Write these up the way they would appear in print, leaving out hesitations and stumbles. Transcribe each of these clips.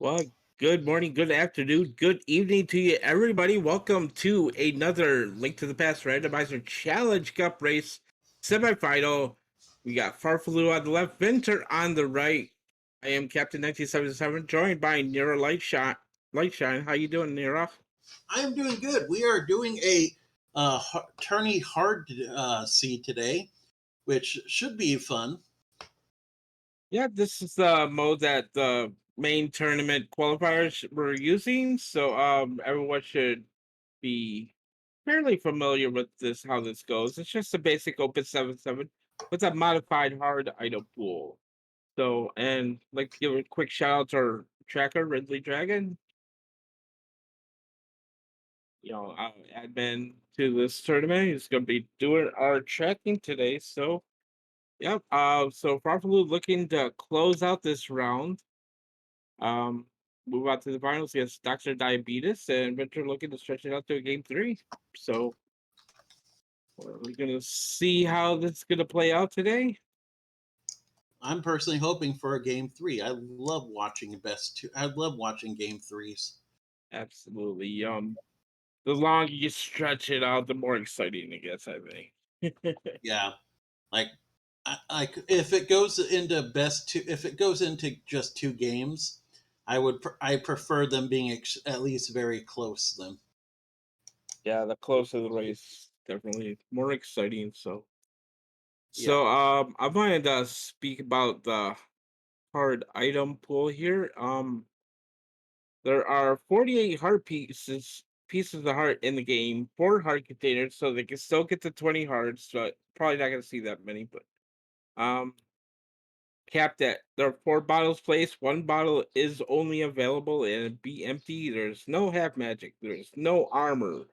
Well, good morning, good afternoon, good evening to you, everybody. Welcome to another Link to the Past Randomizer Challenge Cup race semifinal. We got Farfelu on the left, Vinter on the right. I am Captain 1977, joined by Nira Lightshine. Lightshine, how you doing, Nira? I am doing good. We are doing a tourney hard seed today, which should be fun. Yeah, this is the mode that the main tournament qualifiers were using, so everyone should be fairly familiar with this how this goes. It's just a basic open 7-7 with a modified hard item pool. So and like to give a quick shout out to our tracker, RidleyDragon, admin to this tournament. He's gonna be doing our tracking today. So yep. So Farfelu looking to close out this round. Um, move on to the finals against Dr. Diabetes, and Winter looking to stretch it out to a game three. So we're gonna see how this is gonna play out today. I'm personally hoping for a game three. I love watching best two. I love watching game threes. Absolutely. The longer you stretch it out, the more exciting it gets, I think. Yeah, like if it goes into best two, if it goes into just two games, I prefer them being at least very close. Then Yeah, the closer the race, definitely more exciting. So, yep. I wanted to speak about the hard item pool here. There are 48 heart pieces of heart in the game, 4 heart containers, so they can still get to 20 hearts, but probably not gonna see that many, but um capped at there are 4 bottles placed. 1 bottle is only available and be empty. There's no half magic, there's no armor.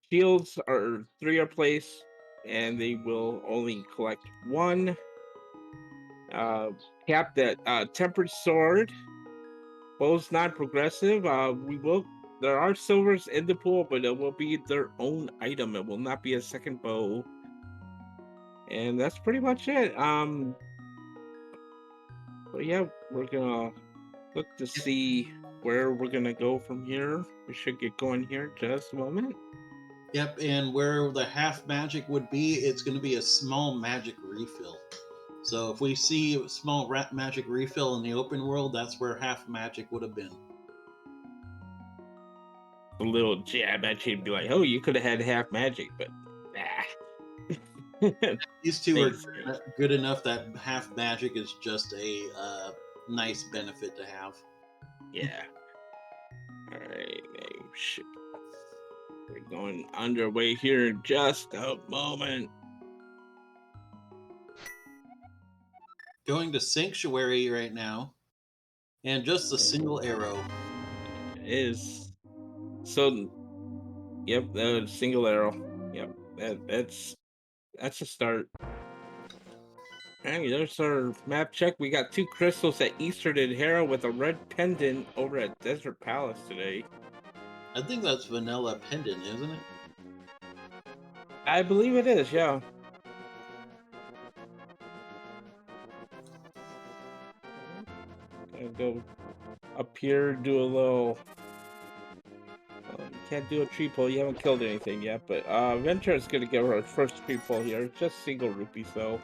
Shields are 3 are placed and they will only collect one. Uh capped at tempered sword. Bow's non-progressive. We will. There are silvers in the pool, but it will be their own item. It will not be a second bow, and that's pretty much it. But yeah, we're gonna look to see where we're gonna go from here. We should get going here in just a moment. Yep, and where the half magic would be, it's going to be a small magic refill. So if we see a small rat magic refill in the open world, that's where half magic would have been. A little jab at you and be like, "Oh, you could have had half magic," but nah. These two are Things. good enough that half magic is just a nice benefit to have. Yeah. All right. We're going underway here in just a moment. Going to Sanctuary right now, and just a single arrow. Is so yep, single arrow. Yep, that's a start. And there's our map check. We got 2 crystals at Eastern and Hera with a red pendant over at Desert Palace today. I think that's Vanilla Pendant, isn't it? I believe it is, yeah. Gonna go up here, do a little. You can't do a tree pull. You haven't killed anything yet, but Ventura is gonna get her first tree pull here. Just single rupee, so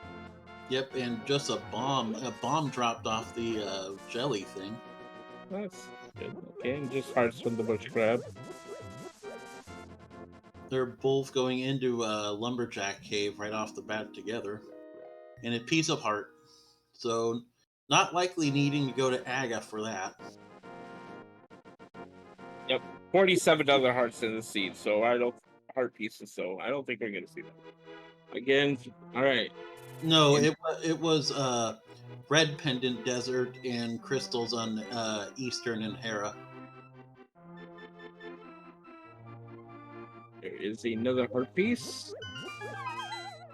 Yep, and just a bomb. A bomb dropped off the jelly thing. that's good. Okay, and just hearts from the bush grab. They're both going into a lumberjack cave right off the bat together, and a piece of heart. So, not likely needing to go to Aga for that. Yep, 47 other hearts in the seed, so I don't heart pieces, so I don't think we're gonna see that again. All right, No, and it was red pendant desert and crystals on Eastern and Hera. there is another heart piece.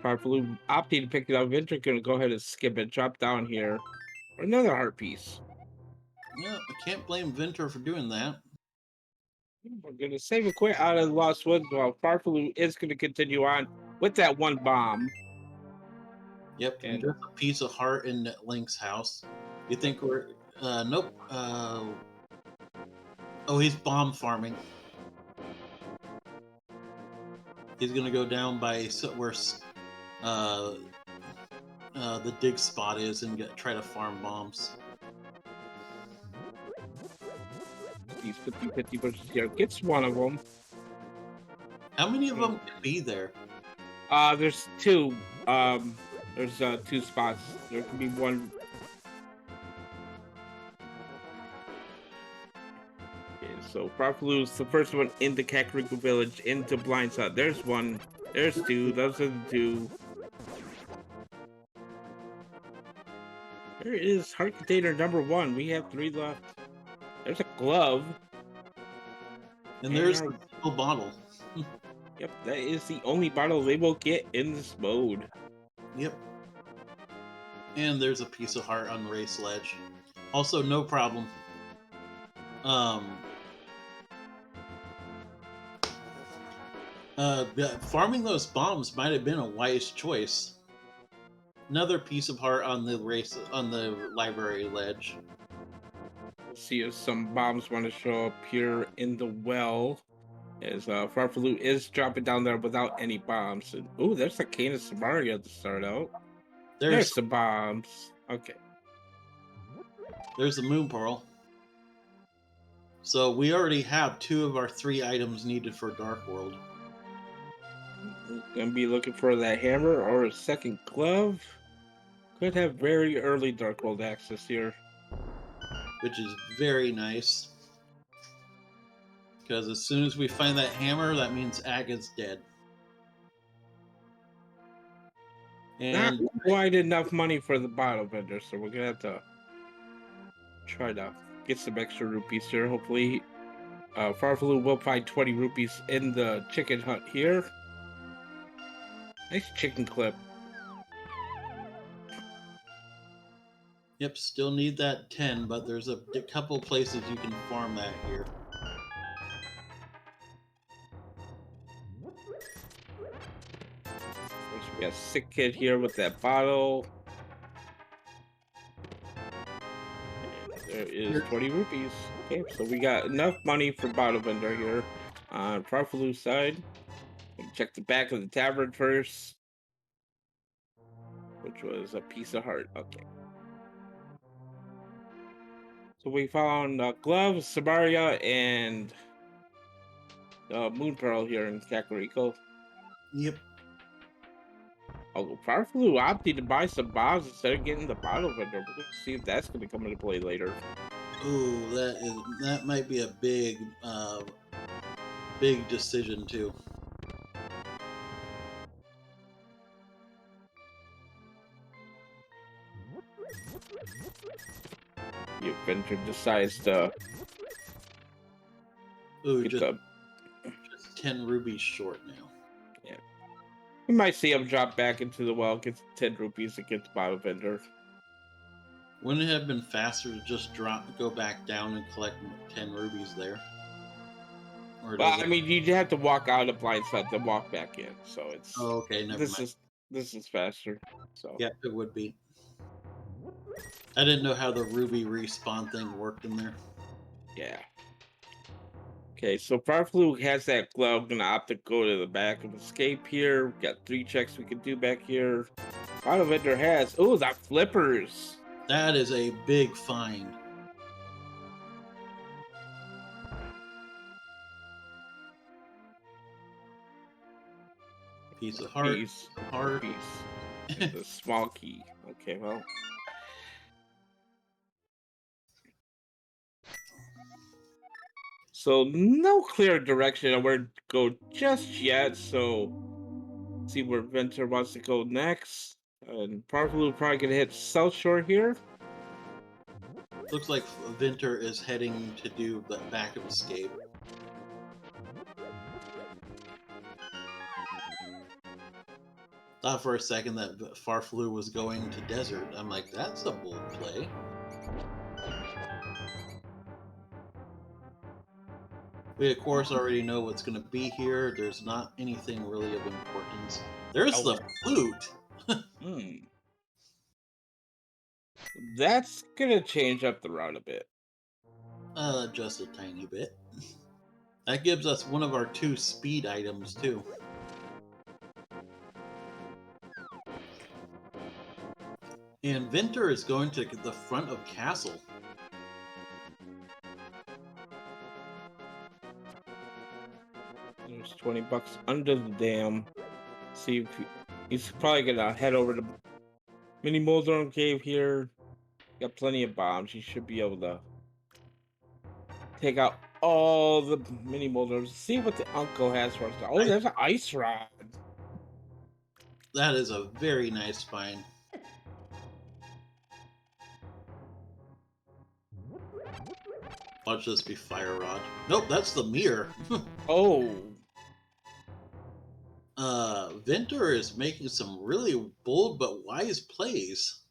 Farfelu opting to pick it up. Vinter gonna go ahead and skip it. Drop down here for another heart piece. Yeah, I can't blame Vinter for doing that. We're gonna save a quick out of the Lost Woods while Farfelu is gonna continue on with that one bomb. Yep, and And just a piece of heart in Link's house. You think we're nope. Oh, he's bomb farming. He's gonna go down by where uh, the dig spot is and try to farm bombs. He's 50-50 versus here. Gets one of them. How many of them can be there? There's two. There's two spots. There could be one. Okay, so Farfelu is the first one into Kakariko Village, into Blindside. There's one. There's two. Those are the two. There is heart container number 1. We have 3 left. There's a glove. And there's the single bottle. Yep, that is the only bottle they will get in this mode. Yep. And there's a piece of heart on the race ledge. Also, no problem. Farming those bombs might have been a wise choice. Another piece of heart on the library ledge. Let's see if some bombs want to show up here in the well. As Farfelu is dropping down there without any bombs. And oh, there's a cane of Samaria to start out. There's some bombs. Okay. There's the moon pearl. So we already have 2 of our 3 items needed for Dark World. Gonna be looking for that hammer or a second glove. Could have very early Dark World access here, which is very nice. Because as soon as we find that hammer, that means Aga's dead. And not quite enough money for the bottle vendor, so we're gonna have to try to get some extra rupees here. Hopefully, Farfelu will find 20 rupees in the chicken hut here. Nice chicken clip. Yep, still need that 10, but there's a couple places you can farm that here. We got Sick Kid here with that bottle. And there is 20 rupees. Okay, so we got enough money for bottle vendor here on Farfelu's side. Check the back of the tavern first, which was a piece of heart. Okay. So we found gloves, Samaria, and moon pearl here in Kakariko. Yep. Oh, Farfelu opted to buy some bombs instead of getting the bottle vendor. We're gonna see if that's gonna come into play later. Ooh, that might be a big big decision too. If Vinter decides to just 10 rubies short now. Yeah. You might see him drop back into the well, get 10 rupees against bottle vendor. Wouldn't it have been faster to just go back down and collect 10 rubies there? Well, I mean, you'd have to walk out of Blindside, then walk back in. So it's okay. Never mind. This is faster. So yeah, it would be. I didn't know how the ruby respawn thing worked in there. Yeah. Okay, so Farfelu has that glove. Gonna opt to go to the back of escape here. We got 3 checks we can do back here. Bottle vendor has that flippers. That is a big find. Piece of heart. Piece. The small key. Okay, well. So no clear direction on where to go just yet. So see where Vinter wants to go next. And Farfelu probably gonna hit South Shore here. Looks like Vinter is heading to do the back of escape. Thought for a second that Farfelu was going to desert. I'm like, that's a bold play. We of course already know what's going to be here. There's not anything really of importance. There's the flute. That's gonna change up the route a bit. Just a tiny bit. That gives us one of our 2 speed items, too. And Vinter is going to the front of castle. There's $20 under the dam. See if he's probably gonna head over to Mini Moldorm Cave here. Got plenty of bombs. He should be able to take out all the mini Moldorms. See what the uncle has for us. Oh, there's an ice rod. That is a very nice find. Watch this be Fire Rod. Nope, that's the mirror. Oh, Vinter is making some really bold but wise plays.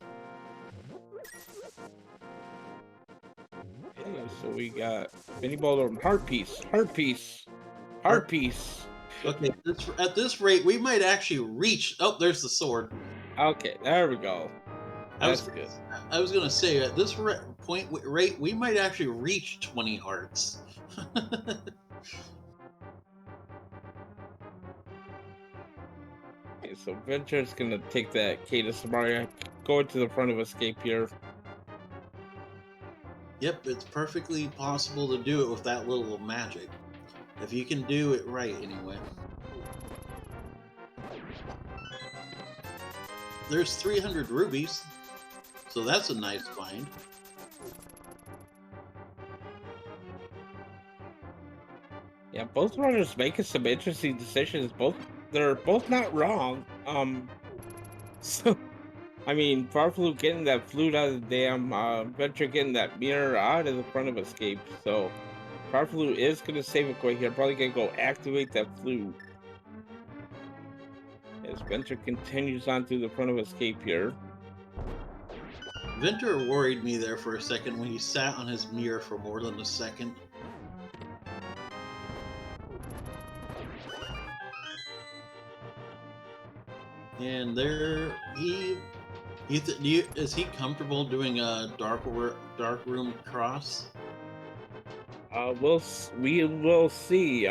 okay, so we got mini Moldorm heart piece, heart piece, heart piece. Okay, at this rate, we might actually reach. Oh, there's the sword. Okay, there we go. That's good. I was gonna say at this rate, we might actually reach 20 hearts. Okay, so Venture's gonna take that Kata Samaria, go into the front of escape here. Yep, it's perfectly possible to do it with that little magic. If you can do it right, anyway. There's 300 rubies, so that's a nice find. Yeah, both runners making some interesting decisions. They're both not wrong. So I mean, Farfelu getting that flute out of the dam, Venture getting that mirror out of the front of escape. So Farfelu is gonna save a coin here. Probably gonna go activate that flute. As Venture continues on through the front of escape here. Vinter worried me there for a second when he sat on his mirror for more than a second. And there is he comfortable doing a dark room cross? We will see.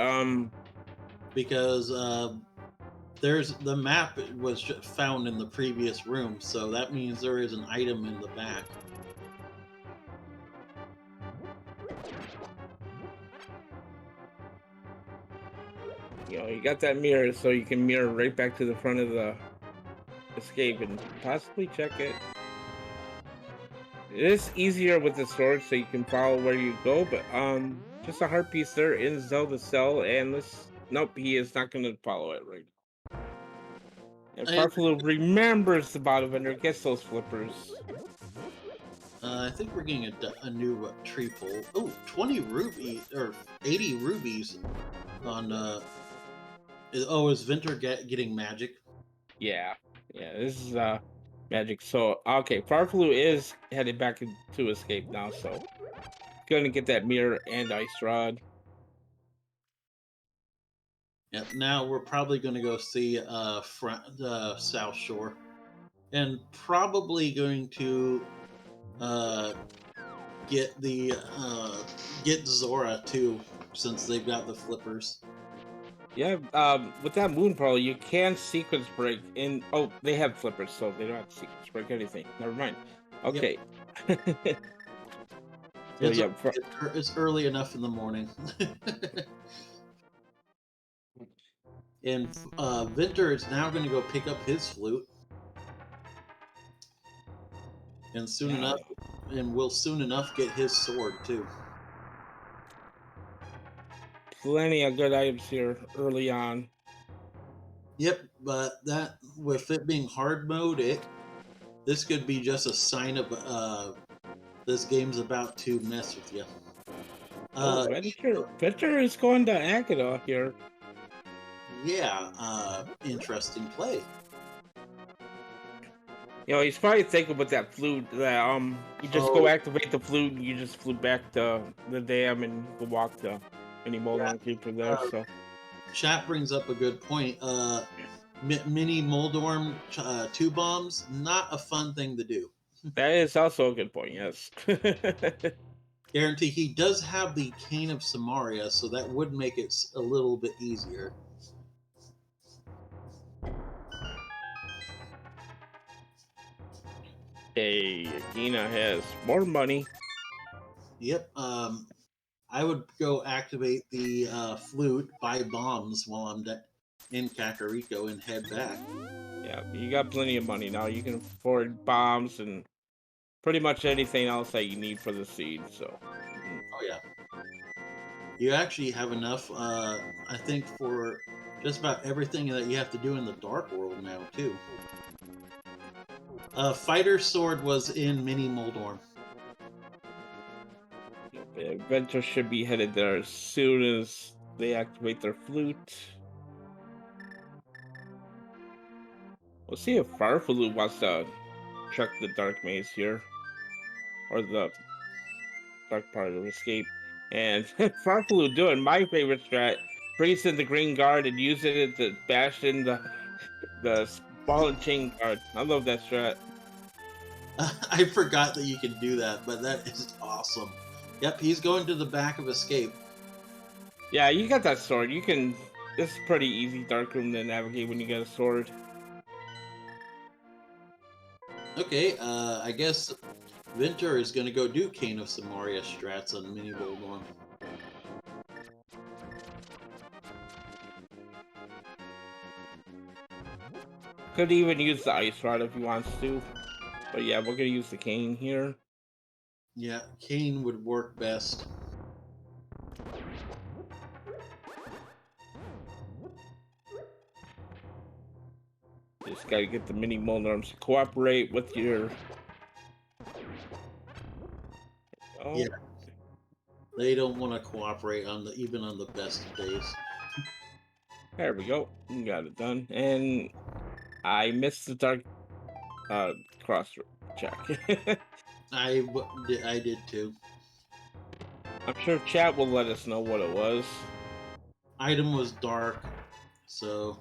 Because there's the map was found in the previous room, so that means there is an item in the back. You know, you got that mirror, so you can mirror right back to the front of the escape and possibly check it. It is easier with the sword, so you can follow where you go, but just a heart piece there in Zelda Cell, and this nope, he is not going to follow it right now. And Farfelu remembers the bottom vendor, gets those flippers. I think we're getting a new tree pole. Oh, 20 rubies or 80 rubies on. Is Vinter getting magic? Yeah, this is magic. So okay, Farfelu is headed back into escape now, so gonna get that mirror and ice rod. Yeah, now we're probably going to go see South Shore, and probably going to get get Zora too, since they've got the flippers. Yeah, with that moon pearl, you can sequence break in. Oh, they have flippers, so they don't have to sequence break anything. Never mind. Okay. Yep. So yeah, it's early enough in the morning. And Vinter is now going to go pick up his flute, and will soon enough get his sword too. Plenty of good items here early on. Yep, but that with it being hard mode, this could be just a sign of this game's about to mess with you. Vinter is going to Agata here. Yeah, interesting play. You know, he's probably thinking with that flute that you just go activate the flute and you just flew back to the dam and go walk to any Moldorm Keep from there. So chat brings up a good point. Mini Moldorm 2 bombs, not a fun thing to do. That is also a good point, yes. Guarantee he does have the Cane of Samaria, so that would make it a little bit easier. Hey, Gina has more money. Yep. I would go activate the flute, buy bombs while I'm in Kakariko, and head back. Yeah, you got plenty of money now. You can afford bombs and pretty much anything else that you need for the seed. So, Oh yeah, you actually have enough. I think for just about everything that you have to do in the Dark World now too. Fighter Sword was in Mini Moldorm. Vinter should be headed there as soon as they activate their flute. We'll see if Farfelu wants to check the dark maze here, or the dark part of escape. And Farfelu doing my favorite strat, brings in the green guard and using it to bash in the ball and chain guard. I love that strat. I forgot that you can do that, but that is awesome. Yep, he's going to the back of Escape. Yeah, you got that sword. You can. It's pretty easy dark room to navigate when you get a sword. Okay, I guess Vinter is going to go do Cane of Samaria strats on Mini Moldorm. Could even use the ice rod if he wants to. But yeah, we're gonna use the cane here. Yeah, Cane would work best. Just gotta get the mini Moldarms to cooperate with your. Yeah, Oh, they don't want to cooperate on even on the best of days. there we go. We got it done. And I missed the dark uh cross check. I did too. I'm sure chat will let us know what it was. Item was dark, so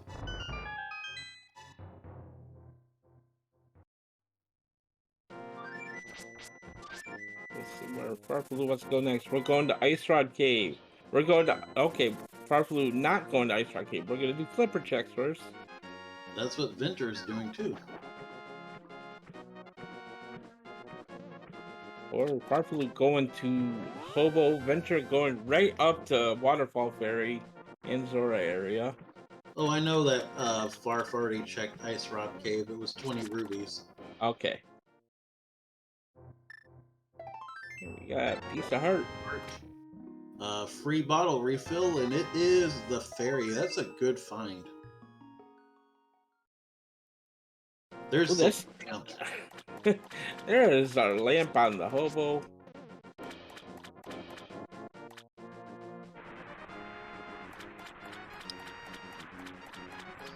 Let's see where Farfelu wants to go next. We're going to Ice Rod Cave. We're going to okay. Farfelu not going to Ice Rod Cave. We're gonna do flipper checks first. that's what Vinter is doing too. Or Farfelu going to Hobo Venture, going right up to Waterfall Ferry in Zora area. Oh, I know that Farf already checked Ice Rock Cave. It was 20 rubies. Okay. Here we got a piece of heart. Free bottle refill, and it is the ferry. That's a good find. Oh, There's the that's lamp. there is our lamp on the hobo.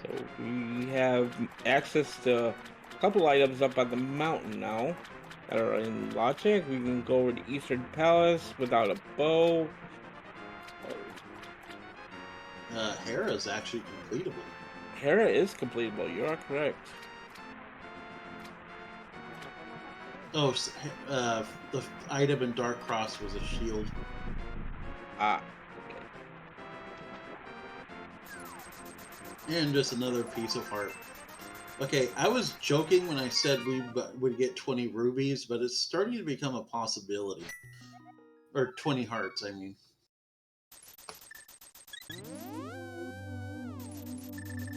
So we have access to a couple items up on the mountain now that are in logic. We can go over to Eastern Palace without a bow. Hera is actually completable. Hera is completable. You are correct. Oh, the item in Dark Cross was a shield. Ah, okay. And just another piece of heart. Okay, I was joking when I said we would get 20 rubies, but it's starting to become a possibility. Or 20 hearts, I mean.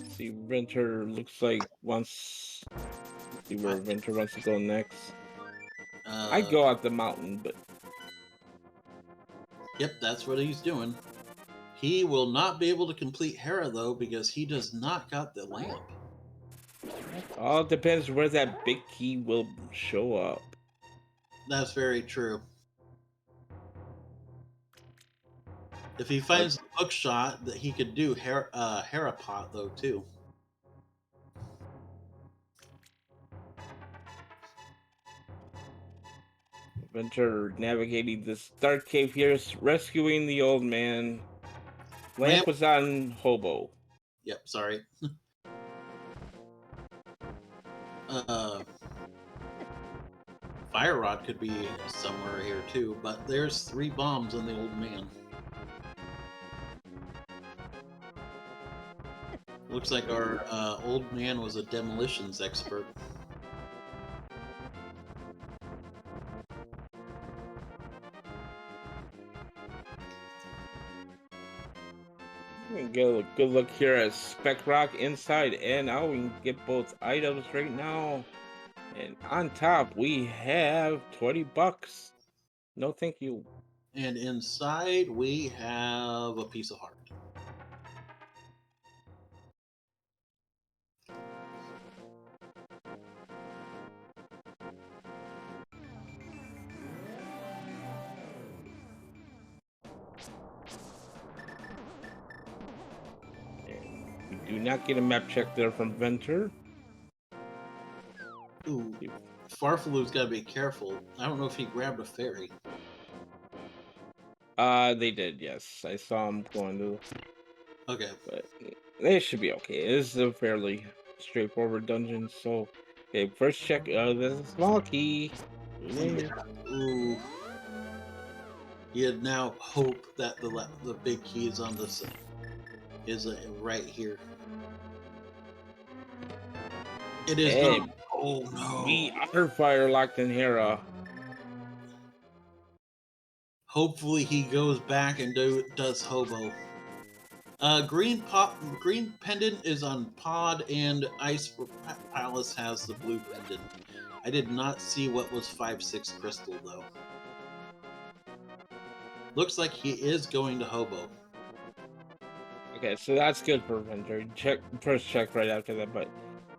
See, Vinter looks like wants. See where Vinter wants to go next. I'd go out the mountain, but Yep, that's what he's doing. He will not be able to complete Hera, though, because he does not got the lamp. all depends where that big key will show up. That's very true. If he But finds the bookshot, that he could do Hera pot, though, too. Vinter navigating this dark cave here, rescuing the old man. Lamp Lamp. was on hobo. Yep, sorry. uh, Fire Rod could be somewhere here too, but there's 3 bombs on the old man. Looks like our old man was a demolitions expert. We can get a good look here at Spec Rock inside and out. We can get both items right now. And on top, we have $20. No, thank you. And inside we have a piece of heart. We do not get a map check there from Vinter. Ooh, Farfelu's got to be careful. I don't know if he grabbed a fairy. They did, yes. I saw him going to, Okay. but they should be okay. It is a fairly straightforward dungeon. So, okay, first check. There's a small key. Yeah. Ooh. You now hope that the big key is on this is right here. It is Hey, not. Oh no. we are fire locked in here. Hopefully he goes back and does hobo. Green pendant is on pod, and Ice Palace has the blue pendant. I did not see what was 5/6 crystal though. Looks like he is going to hobo. Okay, so that's good for Vinter. Check first check right after that, but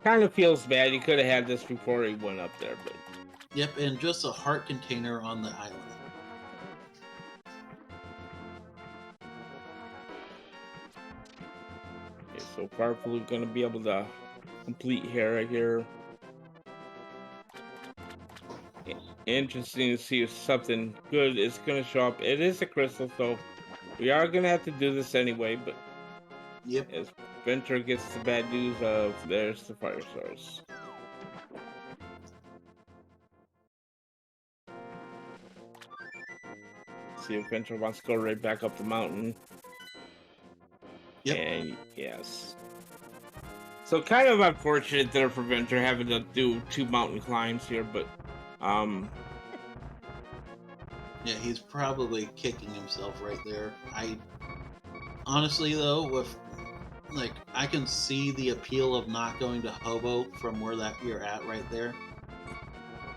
kind of feels bad. He could have had this before he went up there, but Yep, and just a heart container on the island. okay, so Farfelu gonna be able to complete here right here. Interesting to see if something good is gonna show up. It is a crystal, so we are gonna have to do this anyway, but Yep. as Vinter gets the bad news of there's the fire source. See if Vinter wants to go right back up the mountain. Yep. And yes. So kind of unfortunate there for Vinter having to do 2 mountain climbs here, but Yeah, he's probably kicking himself right there. I honestly though, with like I can see the appeal of not going to hobo from where that you're at right there.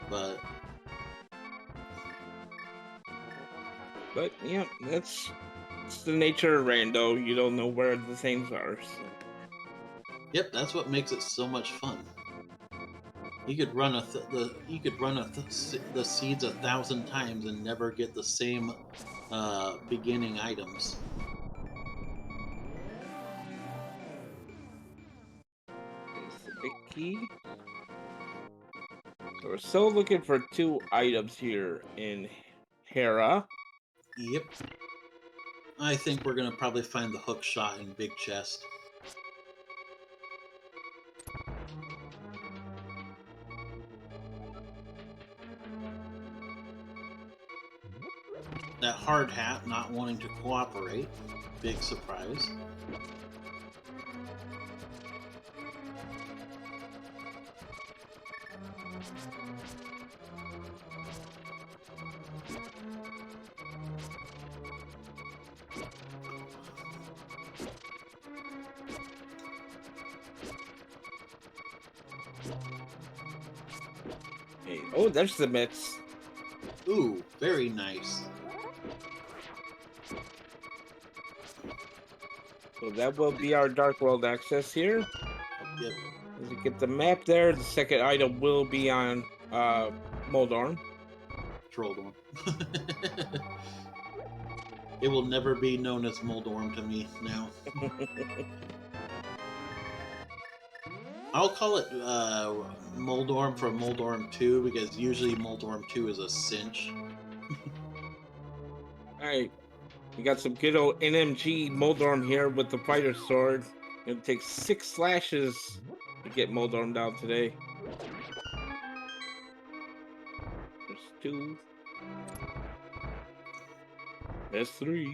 But yeah, it's the nature of rando. You don't know where the things are. So. yep, that's what makes it so much fun. You could run the seeds 1,000 times and never get the same beginning items. Here's the big key. So we're still looking for 2 items here in Hera. Yep. I think we're gonna probably find the hook shot in big chest. That hard hat not wanting to cooperate. Big surprise. Hey, oh, there's the mix. Ooh, very nice. So that will be our Dark World access here. Yep. As you get the map there, the second item will be on Moldorm. Trolled one. It will never be known as Moldorm to me now. I'll call it Moldorm from Moldorm 2 because usually Moldorm 2 is a cinch. Alright, we got some good old NMG Moldorm here with the fighter sword. It takes 6 slashes to get Moldorm down today. 2. That's 3.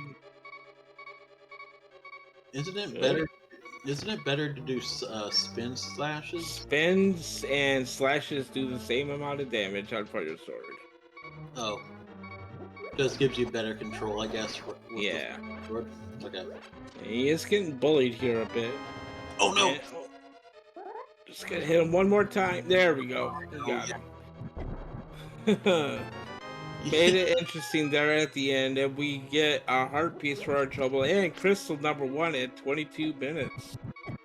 Isn't it Good. better? Isn't it better to do spin slashes? Spins and slashes do the same amount of damage on Fire Sword. Oh, just gives you better control, I guess, with the Yeah. sword. Okay. He is getting bullied here a bit. Oh no! And, just gonna hit him one more time. There we go. He Oh got yeah. him. Made it interesting there at the end, and we get a heart piece for our trouble and crystal number 1 at 22 minutes.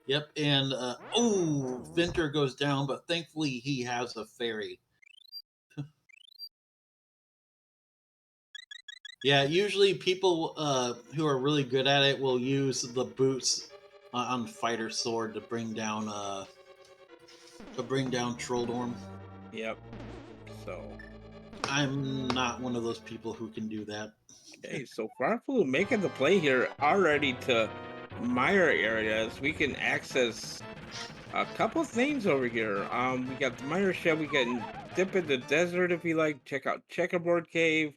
Yep, and oh, Vinter goes down, but thankfully he has a fairy. Yeah, usually people who are really good at it will use the boots on fighter sword to bring down Trolldorm. Yep. So, I'm not one of those people who can do that. okay, so Farfelu making the play here already to Meyer areas. We can access a couple things over here. We got the Meyer Shed. We can dip in the desert if we like. Check out Checkerboard Cave.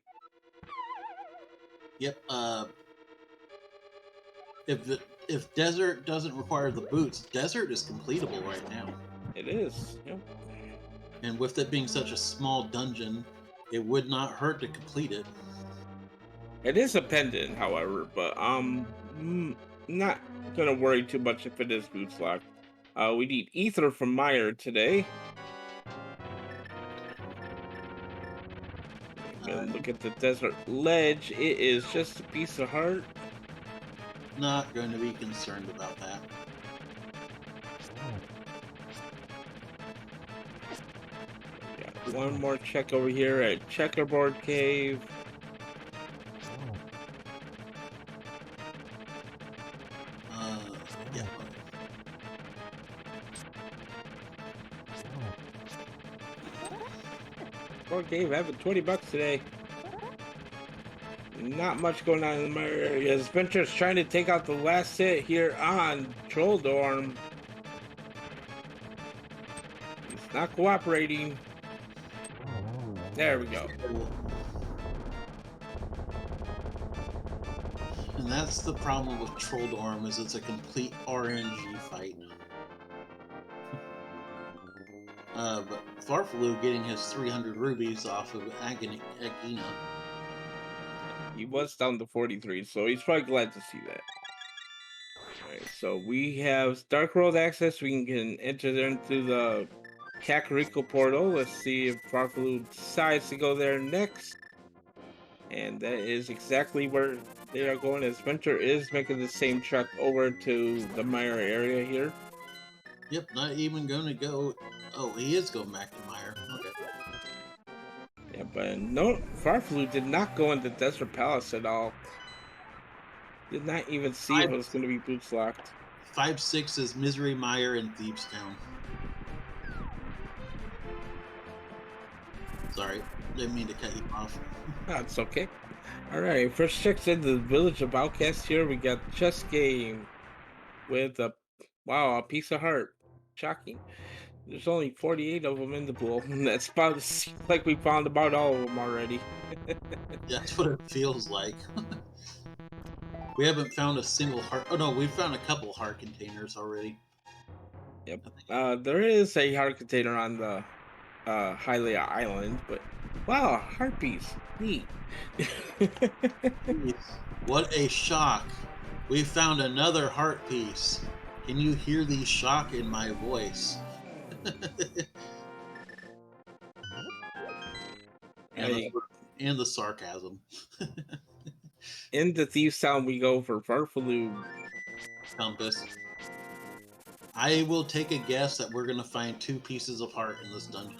Yep. If desert doesn't require the boots, desert is completable right now. It is. Yep. And with it being such a small dungeon, it would not hurt to complete it. It is a pendant, however, but not gonna worry too much if it is boots locked. We need ether from Meyer today. Uh, Gonna look at the desert ledge. It is just a piece of heart. Not going to be concerned about that. Got one more check over here at Checkerboard Cave. Yeah. Board Cave having $20 today. Not much going on in the Meyer area. Vinter's trying to take out the last hit here on Trolldorm. He's not cooperating. There we go. And that's the problem with Trolldorm, is it's a complete RNG fight. But Farfelu getting his 300 rubies off of Agina. He was down to 43, so he's probably glad to see that. Alright, so we have Dark World access. We can enter into the Kakariko portal. Let's see if Farfelu decides to go there next. And that is exactly where they are going, as Vinter is making the same trek over to the Meyer area here. Yep, not even going to go. Oh, he is going back to Meyer. Okay. Yeah, but no, Farfelu did not go into Desert Palace at all. Did not even see if it was going to be boots locked. 5-6 is Misery Meyer and Thieves Town. Sorry, didn't mean to cut you off. That's okay. Alright, first checks in the village of Outcast here. We got chess game with a piece of heart. Shocking. There's only 48 of them in the pool. That's about, it seems like we found about all of them already. That's what it feels like. We haven't found a single heart. Oh no, we've found a couple heart containers already. Yep. There is a heart container on the Hylia Island, but wow, heart piece. Neat. What a shock! We found another heart piece. Can you hear the shock in my voice? and the sarcasm. In the Thieves Town we go for Farfelu. Compass. I will take a guess that we're going to find 2 pieces of heart in this dungeon.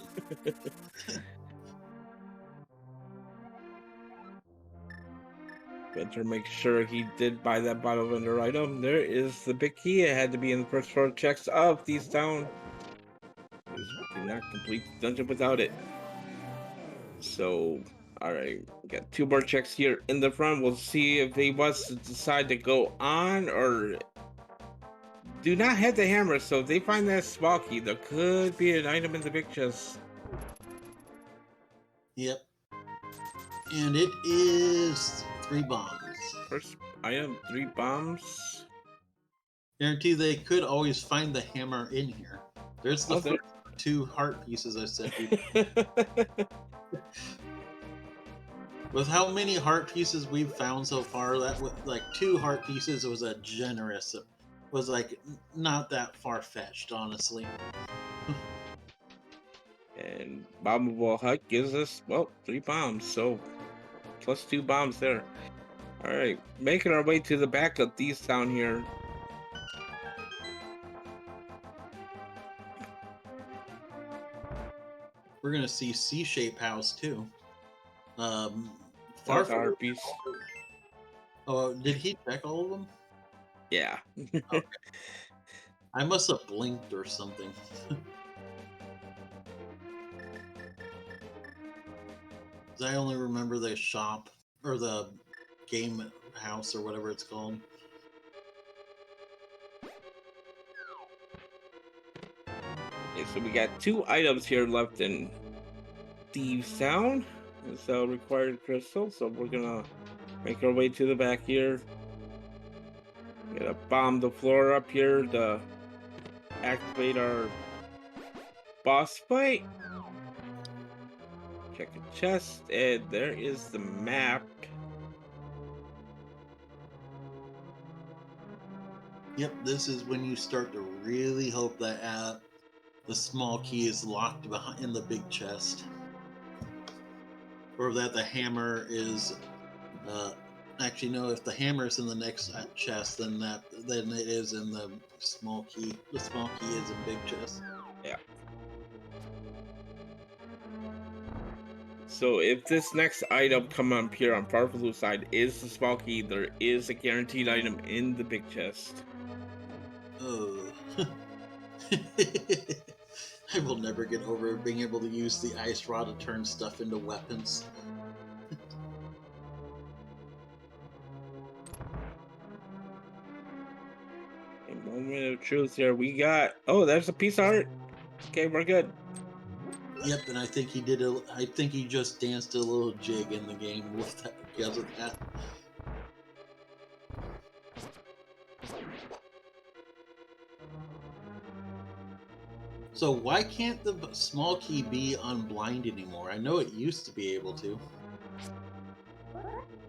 Better make sure he did buy that bottle vendor item. There is the big key. It had to be in the first 4 checks of Thieves Town. We cannot complete the dungeon without it. So, alright, we got 2 more checks here in the front. We'll see if he wants to decide to go on or do not hit the hammer. So if they find that small key, there could be an item in the big chest. Yep. And it is 3 bombs. First item, 3 bombs. Guarantee they could always find the hammer in here. There's the Oh, there. first 2 heart pieces I said. With how many heart pieces we've found so far, that was like 2 heart pieces was a generous. Was like not that far fetched, honestly. And bombable hut gives us, well, 3 bombs. So plus 2 bombs there. All right, making our way to the back of these down here. We're gonna see C-shape house too. That's a Farfelu. heart piece. Oh, did he check all of them? Yeah. Okay. I must have blinked or something. 'Cause I only remember the shop or the game house or whatever it's called. Okay, so we got 2 items here left in Thieves Town. It's a required crystal, so we're gonna make our way to the back here. Gonna bomb the floor up here to activate our boss fight. Check a chest, and there is the map. Yep, this is when you start to really hope that the small key is locked behind in the big chest, or that the hammer is. Actually, no. If the hammer is in the next chest, then it is in the small key. The small key is in big chest. Yeah. So if this next item come up here on Farfelu side is the small key, there is a guaranteed item in the big chest. Oh. I will never get over being able to use the ice rod to turn stuff into weapons. A moment of truth here. We got, oh, there's a piece of art. Okay, we're good. Yep, and I think he did. I think he just danced a little jig in the game with that, because of that. So why can't the small key be unblind anymore? I know it used to be able to.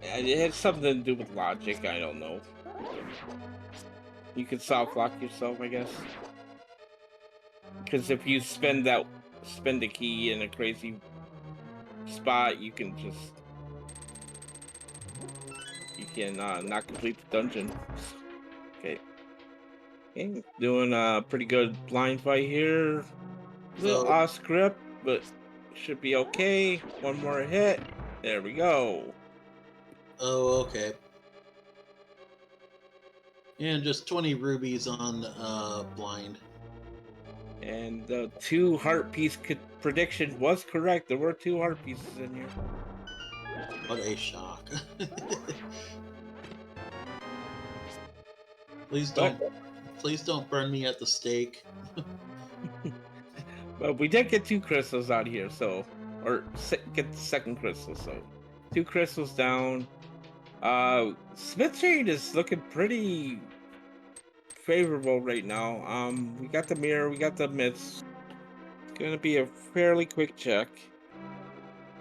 It has something to do with logic. I don't know. You can soft lock yourself, I guess. Because if you spend the key in a crazy spot, you can not complete the dungeon. Okay. Okay, doing a pretty good blind fight here. Little So, off script, but should be okay. One more hit. There we go. oh, okay. And just 20 rubies on blind. And the 2 heart piece prediction was correct. There were 2 heart pieces in here. What a shock. Please But don't burn me at the stake. but we did get 2 crystals out here, so get the second crystal. So 2 crystals down. Smith Trade is looking pretty favorable right now. We got the mirror, we got the myths. It's gonna be a fairly quick check.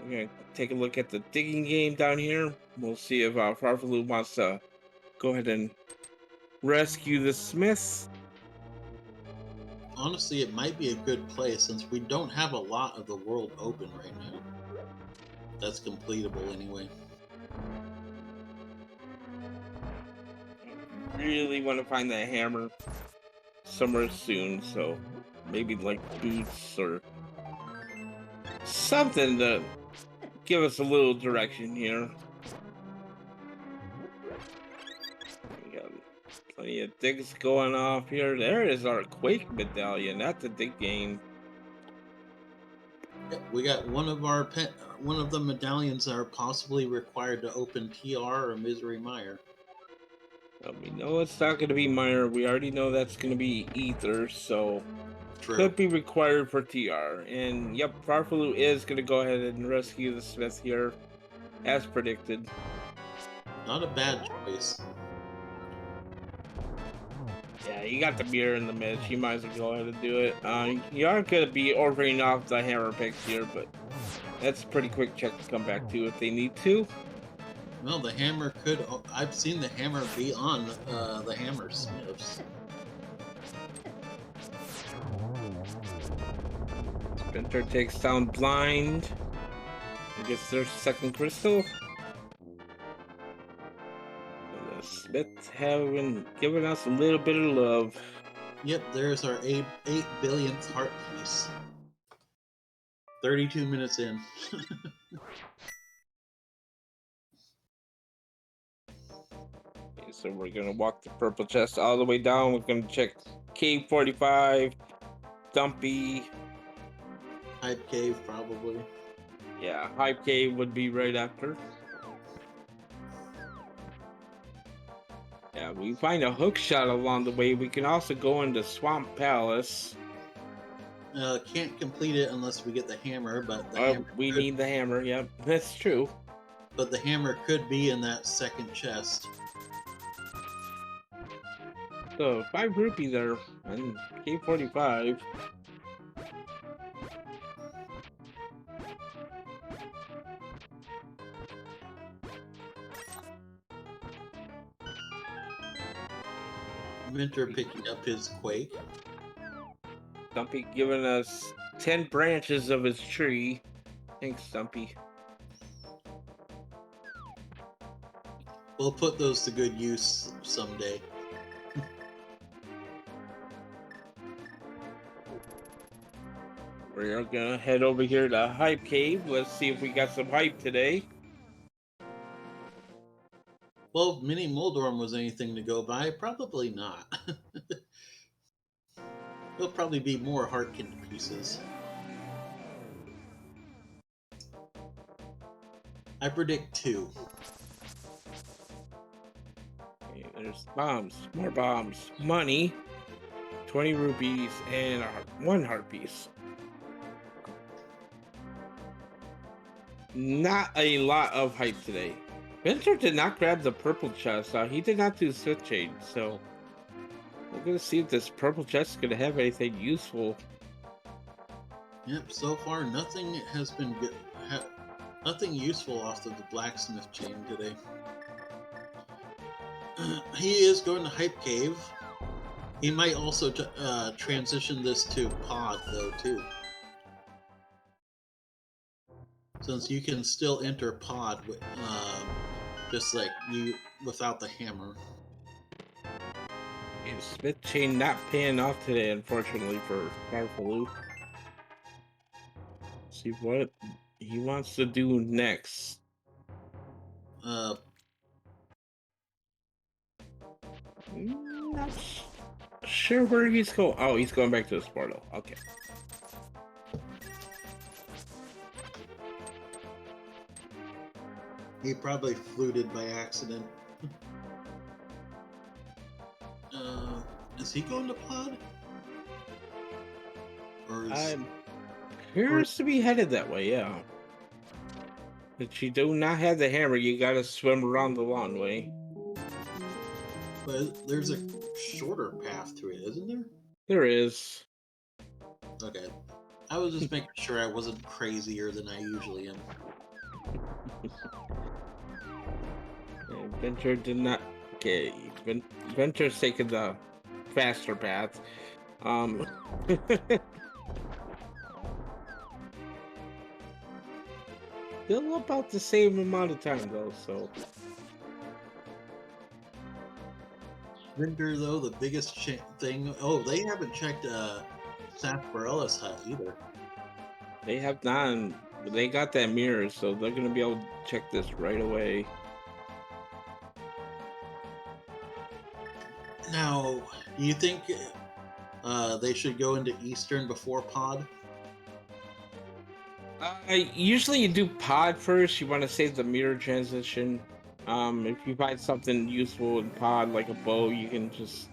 We're gonna take a look at the digging game down here. We'll see if Farfelu wants to go ahead and rescue the Smith. Honestly, it might be a good play since we don't have a lot of the world open right now. That's completable anyway. Really want to find that hammer somewhere soon, so maybe like boots or something to give us a little direction here. We got plenty of digs going off here. There is our Quake medallion. That's a dig game. Yep, we got one of the medallions that are possibly required to open TR or Misery Mire. We know it's not going to be Meyer. We already know that's going to be Ether, so True. could be required for TR. And yep, Farfelu is going to go ahead and rescue the Smith here. as predicted. Not a bad choice. Yeah, you got the mirror in the midst. You might as well go ahead and do it. You aren't going to be ordering off the hammer picks here, but that's a pretty quick check to come back to if they need to. Well, the hammer could. I've seen the hammer be on the hammer smiths. Vinter takes down blind. I guess their second crystal. And the Smiths having given us a little bit of love. Yep, there's our 8 billionth heart piece. 32 minutes in. Okay, so we're gonna walk the purple chest all the way down. We're gonna check Cave 45, Dumpy. Hype cave, probably. Yeah, Hype Cave would be right after. Yeah, we find a hook shot along the way. We can also go into Swamp Palace. Can't complete it unless we get the hammer, but the hammer We need the hammer. Yep, that's true. But the hammer could be in that second chest. So 5 rupee there and K45. Vinter picking up his quake. Stumpy giving us 10 branches of his tree. Thanks, Stumpy. We'll put those to good use someday. We're gonna head over here to Hype Cave. Let's see if we got some hype today. Well, if Mini Moldorm was anything to go by, probably not. There'll probably be more Heartkin pieces. I predict 2. Okay, there's bombs, more bombs, money, 20 rupees, and 1 heart piece. Not a lot of hype today. Vinter did not grab the purple chest. He did not do switch chain, so we're gonna see if this purple chest is gonna have anything useful. Yep, so far nothing has been good. Nothing useful off of the blacksmith chain today. He is going to Hype Cave. He might also transition this to Pod, though, too. Since you can still enter Pod just like you without the hammer. And Smith chain not paying off today, unfortunately, for Farfelu. See what he wants to do next. Not sure where he's going. Oh, he's going back to the portal. Okay. He probably fluted by accident. Is he going to Pod? Or is... appears to be headed that way, yeah. But you do not have the hammer, you gotta swim around the long way. But there's a shorter path to it, isn't there? There is. Okay. I was just making sure I wasn't crazier than I usually am. Vinter did not. Okay, Vinter's taking the faster path. Still about the same amount of time though, so. Vinter, though, the biggest thing. Oh, they haven't checked Sarsaparella's hut either. They have not. They got that mirror, so they're gonna be able to check this right away. Now, do you think they should go into Eastern before Pod? Usually you do Pod first. You want to save the mirror transition. If you find something useful in Pod, like a bow, you can just...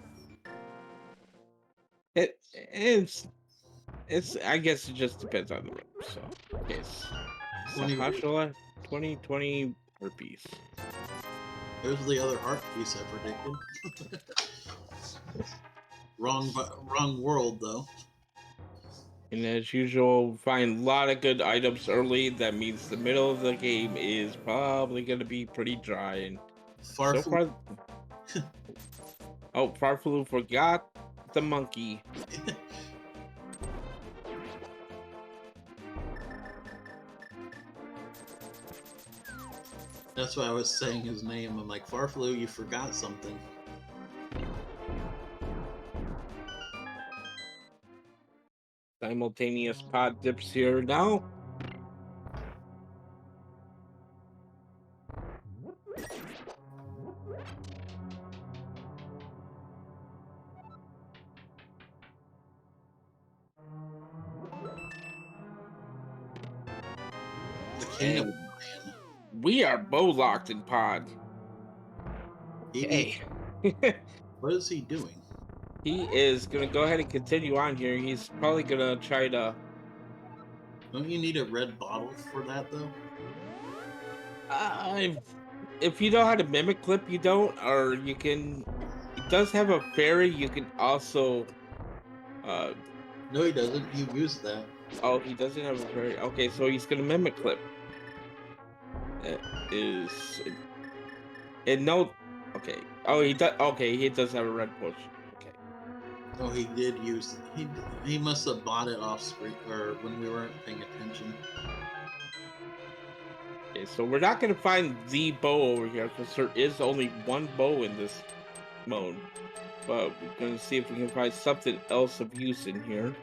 It's... I guess it just depends on the room, so... Yes. 20 Sahashala 2020 herpes. There's the other heart piece I predicted. Wrong world though. And as usual, find a lot of good items early. That means the middle of the game is probably going to be pretty dry. And so Farfelu. far, oh, Farfelu forgot the monkey. That's why I was saying his name. I'm like, Farfelu, you forgot something. Simultaneous pod dips here now. The king of And Lion. we are bow locked in pod. He, Okay. what is he doing? He is going to go ahead and continue on here. He's probably going to try to. Don't you need a red bottle for that though? I've, if you know how to mimic clip, you don't, or you can. It does have a fairy. You can also. Uh, No, he doesn't. He used that. oh, he doesn't have a fairy. Okay, so he's going to mimic clip. That is. And no. Okay. Oh, he does. Okay, he does have a red potion. Okay. Oh, he did use. He must have bought it off screen or when we weren't paying attention. Okay, so we're not going to find the bow over here because there is only one bow in this mode. But we're going to see if we can find something else of use in here.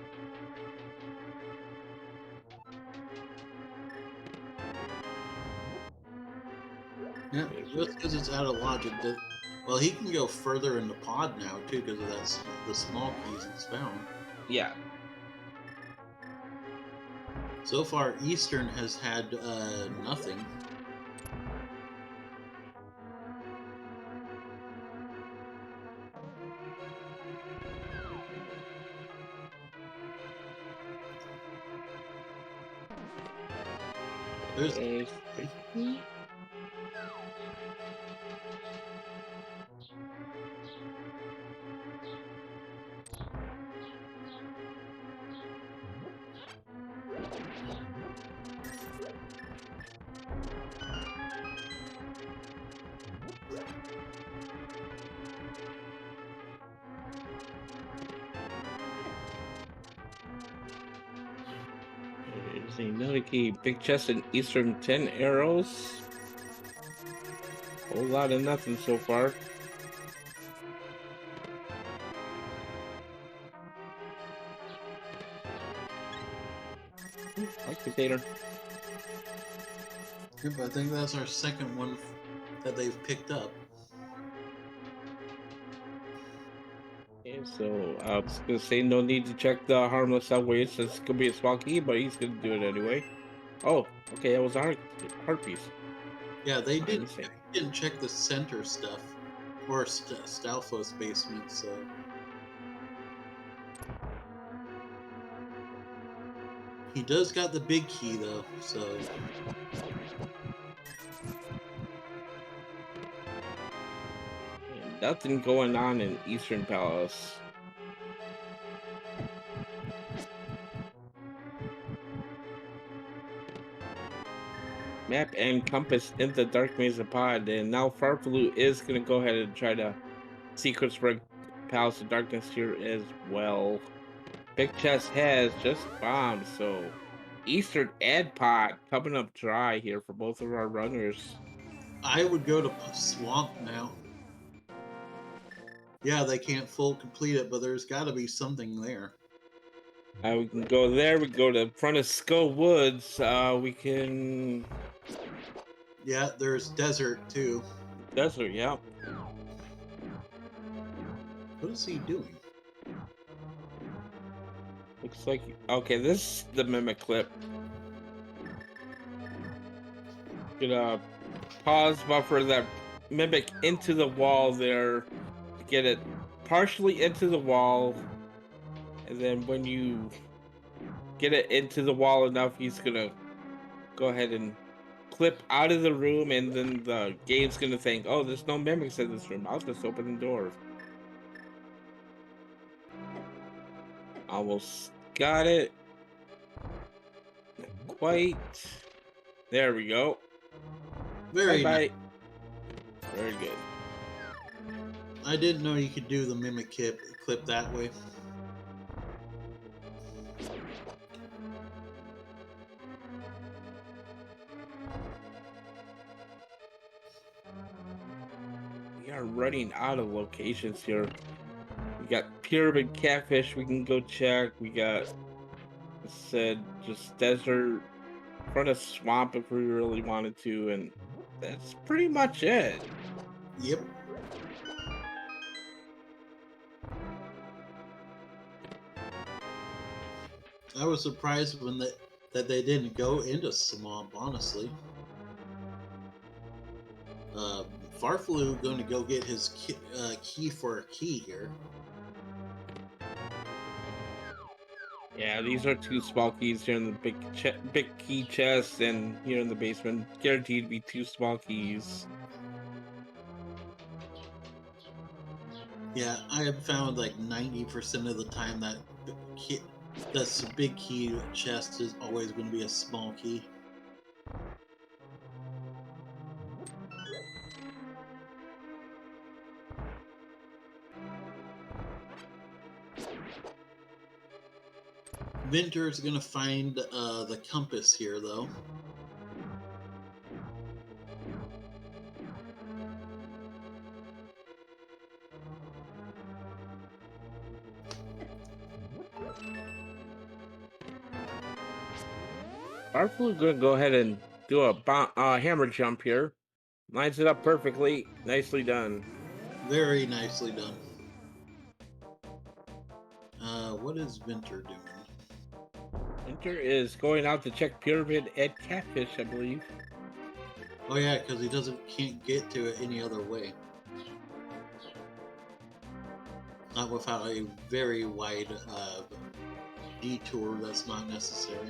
Yeah, Okay, so, just because it's out of logic. Well, he can go further in the pod now too because of that the small keys he's found. yeah. So far, Eastern has had nothing. There's There's another key. Big chest and Eastern 10 arrows. Whole lot of nothing so far. Like potato. Yep, I think that's our second one that they've picked up. Okay, so I was gonna say no need to check the harmless outweight since it's gonna be a small key, but he's gonna do it anyway. Oh, okay, that was our heart piece. Yeah, they My mistake. didn't check the center stuff or Stalfos basement, so he does got the big key though. So And nothing going on in Eastern Palace. Map and compass in the Dark Maze of Pod, and now Farfelu is gonna go ahead and try to secret spread Palace of Darkness here as well. Big Chest has just bombed, so Eastern and Pod coming up dry here for both of our runners. I would go to Swamp now. Yeah, they can't full complete it, but there's got to be something there. We can go there. We go to front of Skull Woods. We can Yeah, there's desert too. desert. Yeah, What is he doing? looks like okay. This is the mimic clip. Gonna pause buffer that mimic into the wall there to get it partially into the wall, and then when you get it into the wall enough, he's gonna go ahead and clip out of the room, and then the game's gonna think, "Oh, there's no mimics in this room. I'll just open the door." Almost got it. Not quite. There we go. Bye Very nice. bye. Very good. I didn't know you could do the mimic clip that way. We are running out of locations here. We got pyramid catfish we can go check. We got said just desert, front of swamp if we really wanted to, and that's pretty much it. Yep. I was surprised when that they didn't go into swamp. Honestly, Farfelu going to go get his key for a key here. Yeah, these are two small keys here in the big key chest, and here in the basement, guaranteed to be two small keys. Yeah, I have found like 90% of the time that that's a big key chest is always going to be a small key. Vinter is going to find the compass here, though. Farfelu gonna go ahead and do a hammer jump here. Lines it up perfectly. Nicely done. Very nicely done. What is Vinter doing? Winter is going out to check pyramid and catfish, I believe. Oh yeah, because he can't get to it any other way. Not without a very wide detour that's not necessary.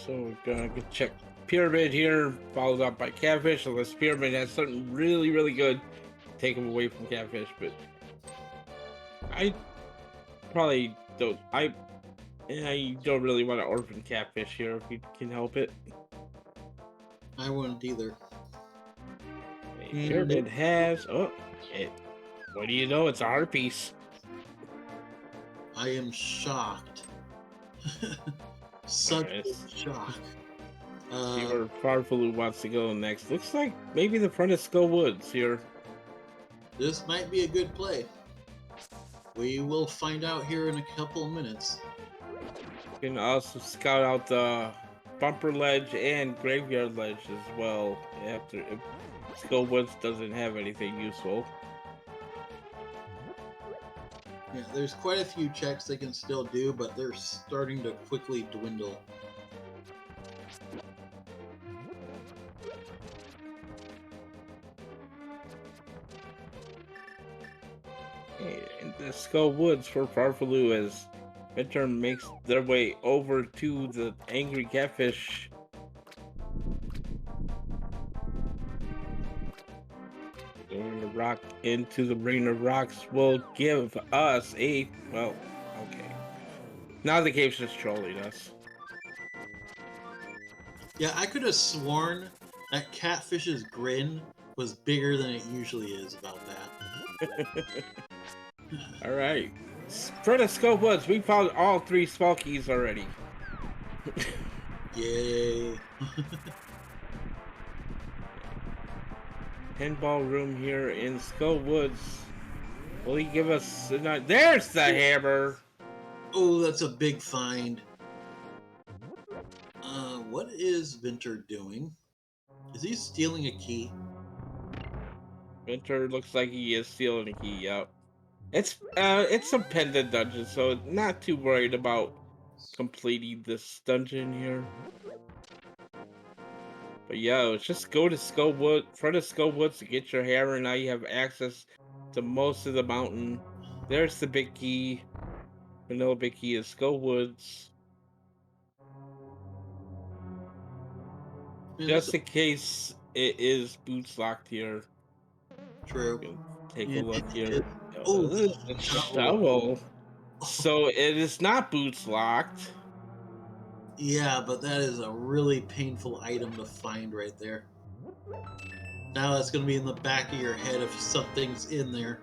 So we're gonna go check pyramid here, followed up by catfish. Unless pyramid has something really, really good, take him away from catfish. But I probably don't. I don't really want to orphan catfish here if you can help it. I wouldn't either. Pyramid has it. What do you know? It's a heart piece. I am shocked. Such Right, a shock. see where Farfelu wants to go next. Looks like maybe the front of Skull Woods here. This might be a good play. We will find out here in a couple of minutes. You can also scout out the bumper ledge and graveyard ledge as well. After if Skull Woods doesn't have anything useful. Yeah, there's quite a few checks they can still do, but they're starting to quickly dwindle. And the Skull Woods for Farfelu as Vinter makes their way over to the angry catfish. Going to rock into the ring of rocks will give us a okay. Now the cave's just trolling us. Yeah, I could have sworn that catfish's grin was bigger than it usually is about that. All right. For the Skull Woods, we found all three small keys already. Yay. Pinball room here in Skull Woods. Will he give us there's the hammer! Oh, that's a big find. What is Vinter doing? Is he stealing a key? Vinter looks like he is stealing a key. Yep. It's a pendant dungeon, so not too worried about completing this dungeon here. But yo, just go to Skullwood, front of Skullwoods to get your hammer. Now you have access to most of the mountain. There's the big key. Vanilla big key is Skullwoods. Man, this Just is in case it is boots locked here. true. You can take a And look it, here. oh, Oh, the the shovel. shovel. So it is not boots locked. Yeah, but that is a really painful item to find right there. Now that's going to be in the back of your head if something's in there.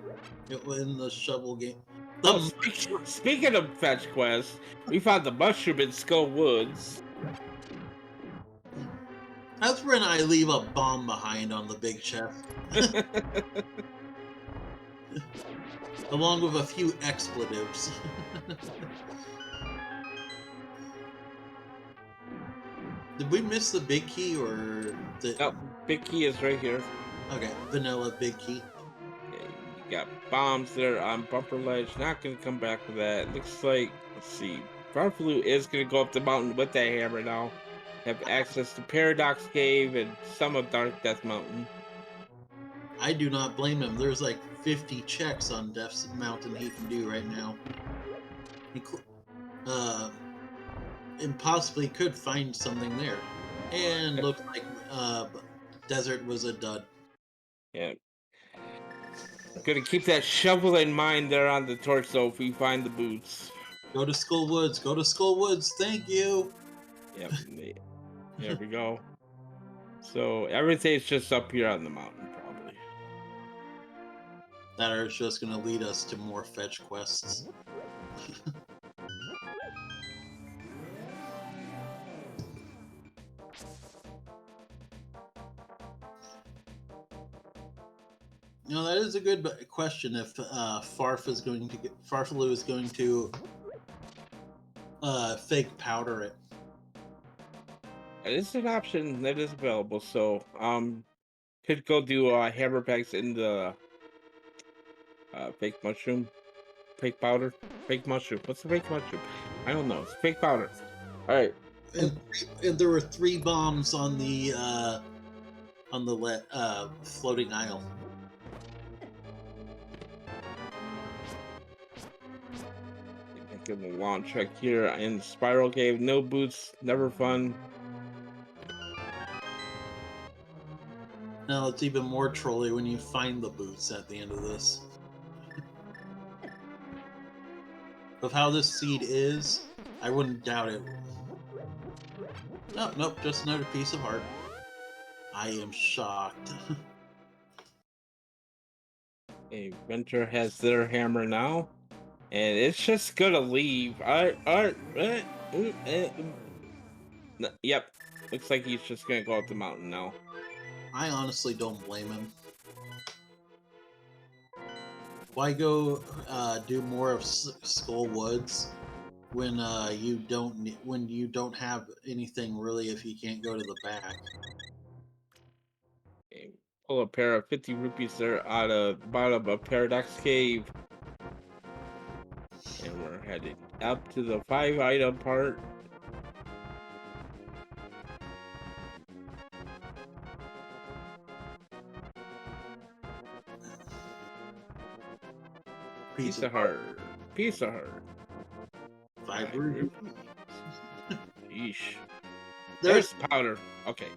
In the shovel game. Oh, The speaking of fetch quest, we found the mushroom in Skull Woods. That's when I leave a bomb behind on the big chest, along with a few expletives. Did we miss the big key or the Nope, big key is right here. okay vanilla big key? Okay, you got bombs there on bumper ledge. Not gonna come back with that. Looks like, let's see, Farfelu is gonna go up the mountain with that hammer now. Have access to Paradox Cave and some of Dark Death Mountain. I do not blame him. There's like 50 checks on Death's Mountain he can do right now. Uh, and possibly could find something there. And looks like Desert was a dud. Yeah, gonna keep that shovel in mind there on the torso if we find the boots. Go to Skull Woods. Go to Skull Woods. Thank you. Yep, there we go. So everything's just up here on the mountain, probably. That are just going to lead us to more fetch quests. You know, that is a good question if Farfelu is going to fake powder it. It is an option that is available. So could go do hammer packs in the fake mushroom, fake powder, fake mushroom. What's the fake mushroom? I don't know. It's fake powder. All right. And there were 3 bombs on the floating isle. Give a long check here in Spiral Cave. No boots, never fun. Now it's even more trolly when you find the boots at the end of this. Of how this seed is, I wouldn't doubt it. Oh, nope, just another piece of heart. I am shocked. A Vinter has their hammer now, and it's just gonna leave. Yep, looks like he's just gonna go up the mountain now. I honestly don't blame him. Why go do more of Skull Woods when you don't have anything really if you can't go to the back? Okay, pull a pair of 50 rupees there out of the bottom of Paradox Cave. And we're headed up to the 5-item part. Piece of heart. Piece of heart. 5 rupees. Yeesh. There's powder. Okay.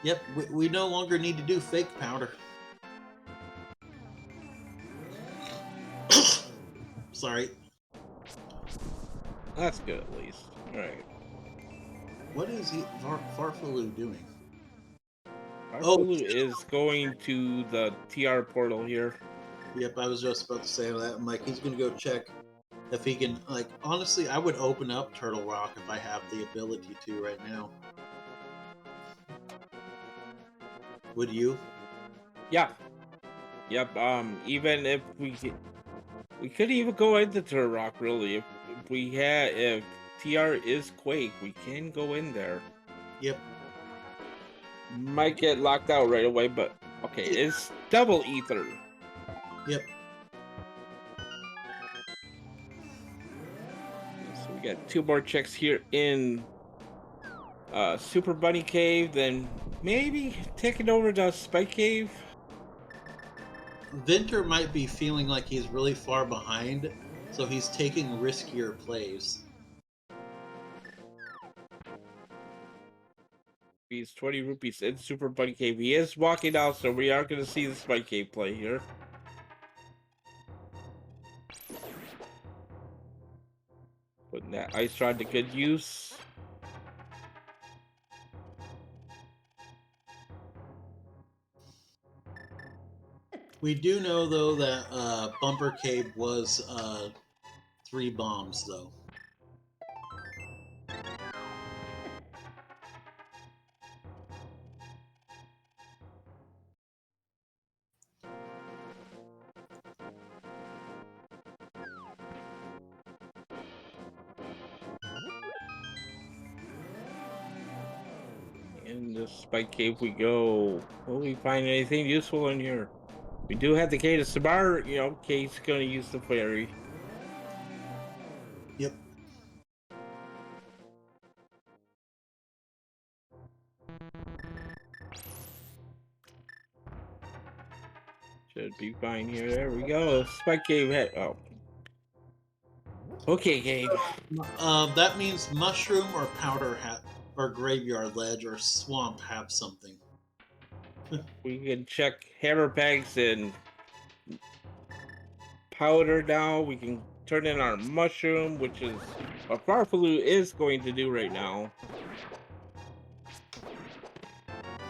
Yep, we no longer need to do fake powder. Sorry. That's good at least. Alright. What is Farfelu doing? Farfelu is going to the TR portal here. Yep, I was just about to say that. I'm like, he's gonna go check if he can. Like, honestly, I would open up Turtle Rock if I have the ability to right now. Would you? Yeah. Yep. Even if we could even go into Turtle Rock really if TR is Quake, we can go in there. Yep. Might get locked out right away, but Okay, it's double ether. Yep. So we got 2 more checks here in Super Bunny Cave, then maybe taking over the Spike Cave. Vinter might be feeling like he's really far behind, so he's taking riskier plays. He's 20 rupees in Super Bunny Cave. He is walking out, so we are going to see the Spike Cave play here. Putting that ice rod to good use. We do know, though, that Bumper Cave was 3 bombs, though. In the Spike Cave we go. Will we find anything useful in here? We do have the Kate of Sabar, you know, Kate's going to use the fairy. Yep. Should be fine here. There we go. Spike Cave head. Oh. Okay, Gabe. That means Mushroom or Powder Hat or Graveyard Ledge or Swamp have something. We can check hammer bags and powder now. We can turn in our mushroom, which is what Farfelu is going to do right now.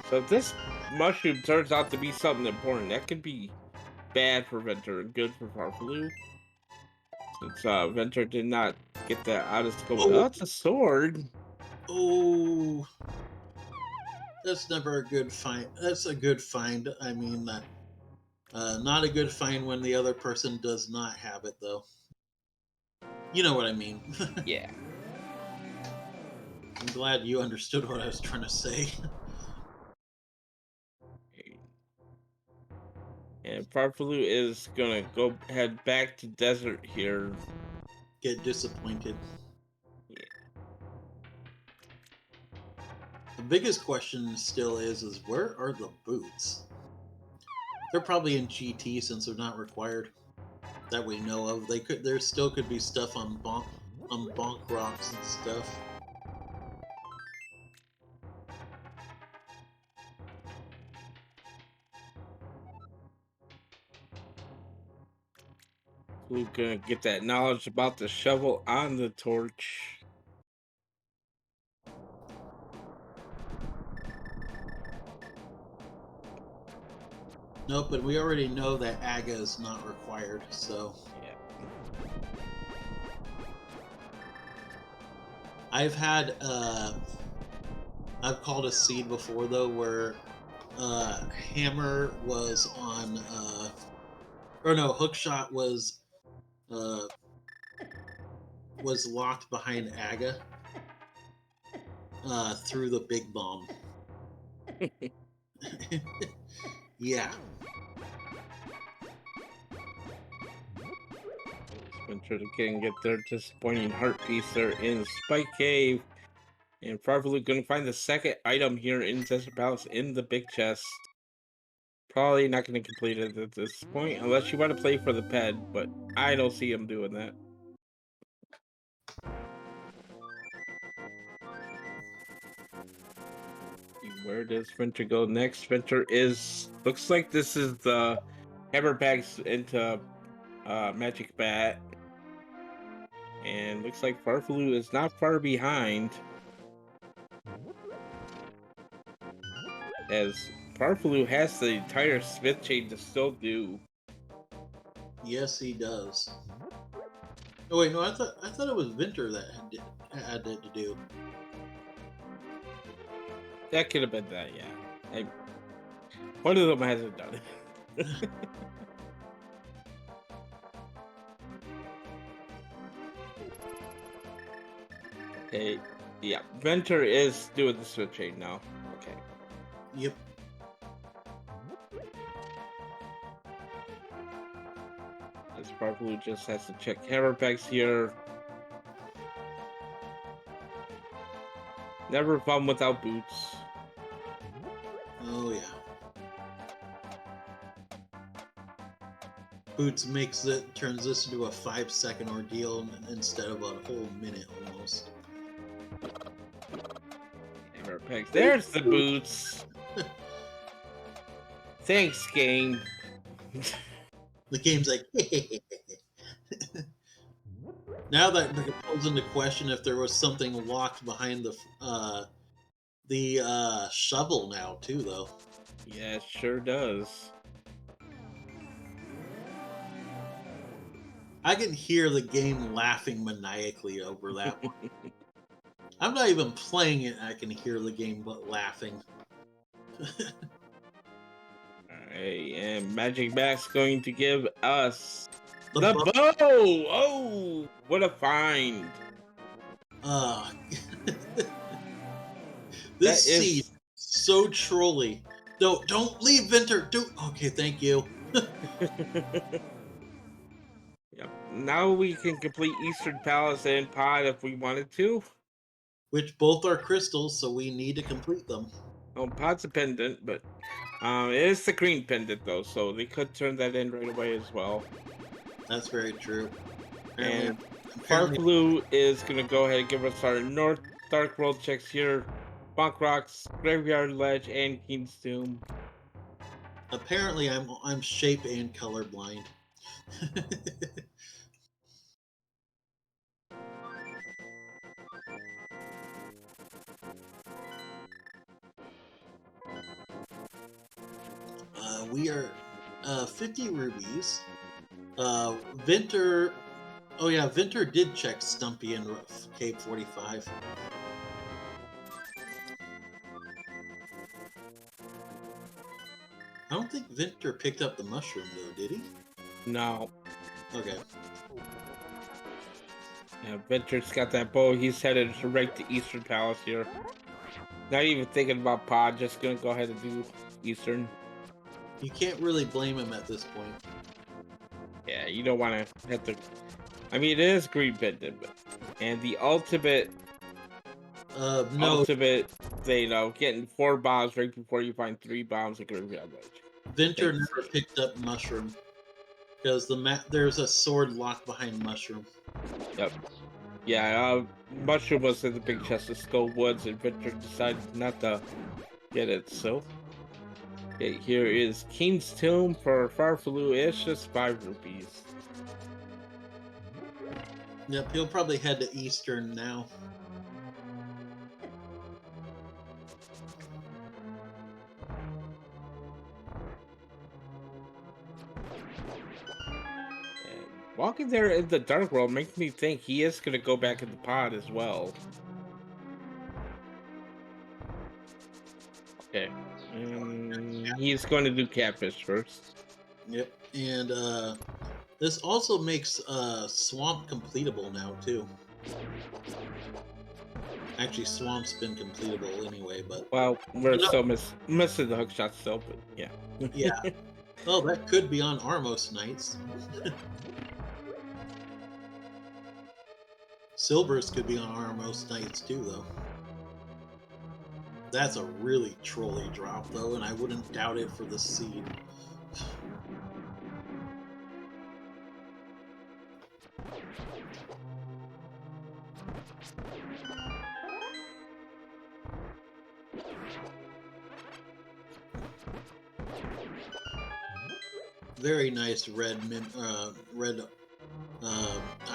So if this mushroom turns out to be something important, that could be bad for Vinter and good for Farfelu. Since Vinter did not get that out of scope. Oh, it's a sword. Oh, that's never a good find. That's a good find. I mean, not a good find when the other person does not have it, though. You know what I mean. Yeah. I'm glad you understood what I was trying to say. And Farfelu is gonna head back to desert here. Get disappointed. Yeah. The biggest question still is where are the boots? They're probably in GT since they're not required that we know of. There still could be stuff on bonk rocks and stuff. We're gonna get that knowledge about the shovel on the torch. Nope, but we already know that AGA is not required, so. Yeah. I've had, I've called a seed before, though, where Hammer was on, or no, Hookshot was locked behind AGA through the big bomb. Yeah. Spencer can get their disappointing heart piece there in Spike Cave. And Farfelu gonna find the second item here in Desert Palace in the big chest. Probably not gonna complete it at this point unless you want to play for the ped, but I don't see him doing that. Where does Vinter go next? Vinter looks like this is the hammer bags into Magic Bat. And looks like Farfelu is not far behind. As Farfelu has the entire Smith chain to still do. Yes, he does. Oh wait, no, I thought it was Vinter that had it to do. That could have been that, yeah. One of them hasn't done it. Okay, yeah. Vinter is doing the Smith chain now. Okay. Yep. Farfelu just has to check hammer packs here. Never fun without boots. Oh yeah. Boots turns this into a 5-second ordeal instead of a whole minute almost. Hammer packs. There's the boots. Thanks, game. The game's like, now that it pulls into question if there was something locked behind the shovel now too, though. Yeah, it sure does. I can hear the game laughing maniacally over that one. I'm not even playing it, and I can hear the game laughing. Alright, and Magic Max going to give us The the bu- bow! Oh, what a find! uh, That this scene is. so trolly. Don't leave, Vinter. Okay, thank you. Yep. Now we can complete Eastern Palace and Pod if we wanted to. Which both are crystals, so we need to complete them. Oh, Pod's a pendant, but it is the green pendant though, so they could turn that in right away as well. That's very true. And Apparently, Farfelu is gonna go ahead and give us our North Dark World checks here. Bonk Rocks, Graveyard Ledge, and King's Tomb. apparently, I'm shape and colorblind. We are 50 rubies. Vinter. Oh yeah, Vinter did check Stumpy in Cave 45. I don't think Vinter picked up the mushroom though, did he? No. Okay. Yeah, Venture's got that bow. He's headed right to Eastern Palace here. Not even thinking about Pod, just gonna go ahead and do Eastern. You can't really blame him at this point. Yeah, you don't want to have to. I mean, it is green pendant, but and the ultimate, No, they getting 4 bombs right before you find 3 bombs at Graveyard Ledge. Vinter Thanks. never picked up mushroom because there's a sword locked behind mushroom. Yep. Yeah, Mushroom was in the big chest of Skull Woods, and Victor decided not to get it. So, okay, here is King's Tomb for Farfelu. It's just 5 rupees. Yep, he'll probably head to Eastern now. And walking there in the Dark World makes me think he is going to go back in the pod as well. Okay. He's going to do Catfish first. Yep, and this also makes Swamp completable now too. Actually, Swamp's been completable anyway, but Well, we're still missing the hookshot still, but yeah. yeah. Oh, that could be on Armos nights. Silvers could be on Armos nights too, though. That's a really trolly drop, though, and I wouldn't doubt it for the seed. Very nice red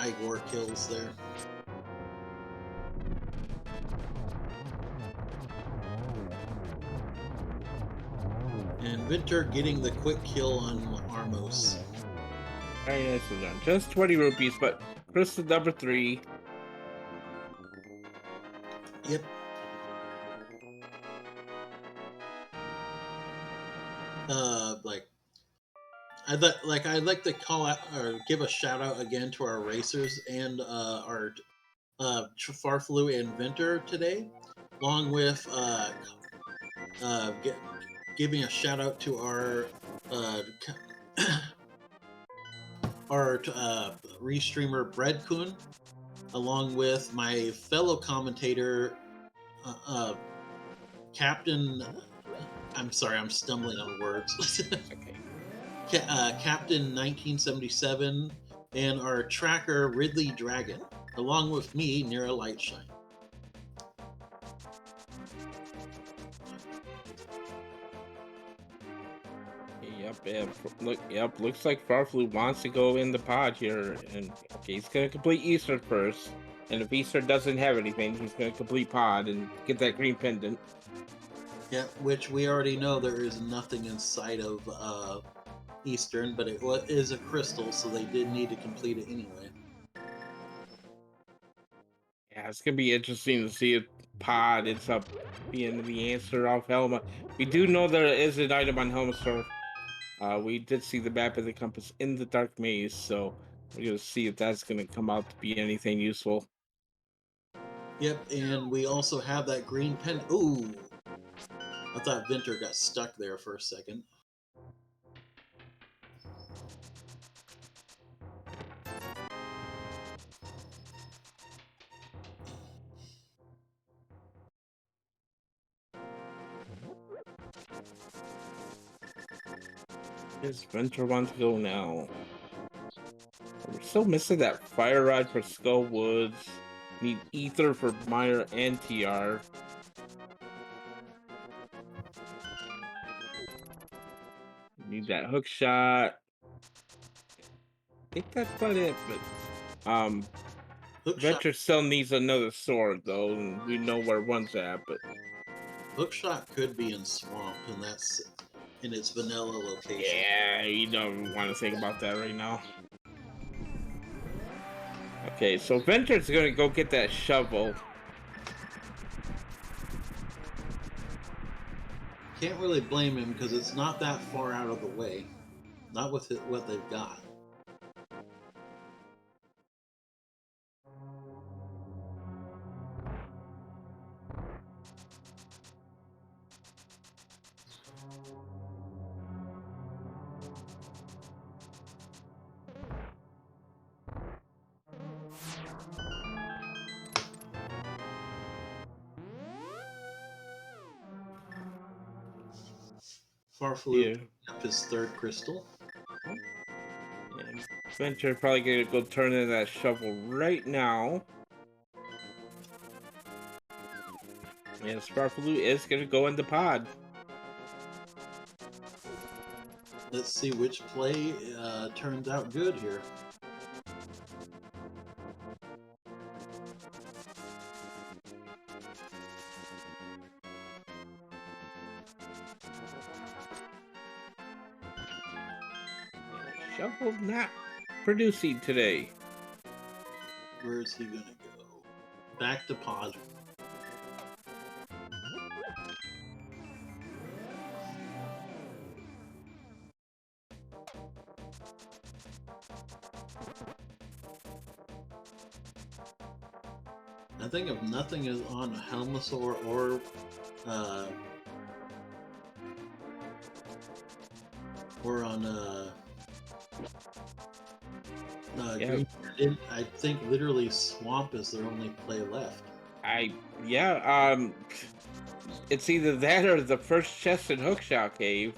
Igor kills there. And Vinter getting the quick kill on Armos. Very nicely done. Just 20 rupees, but Crystal number 3. Yep. I'd like to call out or give a shout out again to our racers and our Farfelu and Vinter today, along with giving a shout out to our our Restreamer Bread-kun, along with my fellow commentator, uh, uh, Captain. I'm sorry, I'm stumbling on words. Okay. Captain 1977, and our tracker RidleyDragon, along with me, Nira Lightshine. Yep. Looks like Farfelu wants to go in the pod here, and okay, he's gonna complete Easter first. And if Easter doesn't have anything, he's gonna complete pod and get that green pendant. Yeah, which we already know there is nothing inside of Eastern, but it is a crystal, so they did need to complete it anyway. Yeah, it's gonna be interesting to see if pod ends up being the answer off Helma. We do know there is an item on Helma Store. We did see the map of the compass in the dark maze, so we're gonna see if that's gonna come out to be anything useful. Yep, and we also have that green pen. Ooh, I thought Vinter got stuck there for a second. Does Vinter want to go now? We're still missing that fire rod for Skull Woods. Need ether for Meyer and TR. Need that hook shot. I think that's about it, but Hookshot, Venture still needs another sword though, and we know where one's at, but Hookshot could be in Swamp, and that's in its vanilla location. yeah, you don't want to think about that right now. Okay, so Venture's gonna go get that shovel. Can't really blame him because it's not that far out of the way. Not with what they've got. Farfelu Yeah, picking up his third crystal. and Venture probably gonna go turn in that shovel right now. And Sparfaloo is gonna go in the pod. Let's see which play turns out good here. Shovel not producing today. Where is he gonna go? Back to pod. I think if nothing is on Helmasaur uh, or on Yeah, Green, I think literally Swamp is their only play left. yeah. It's either that or the first chest in Hookshot Cave.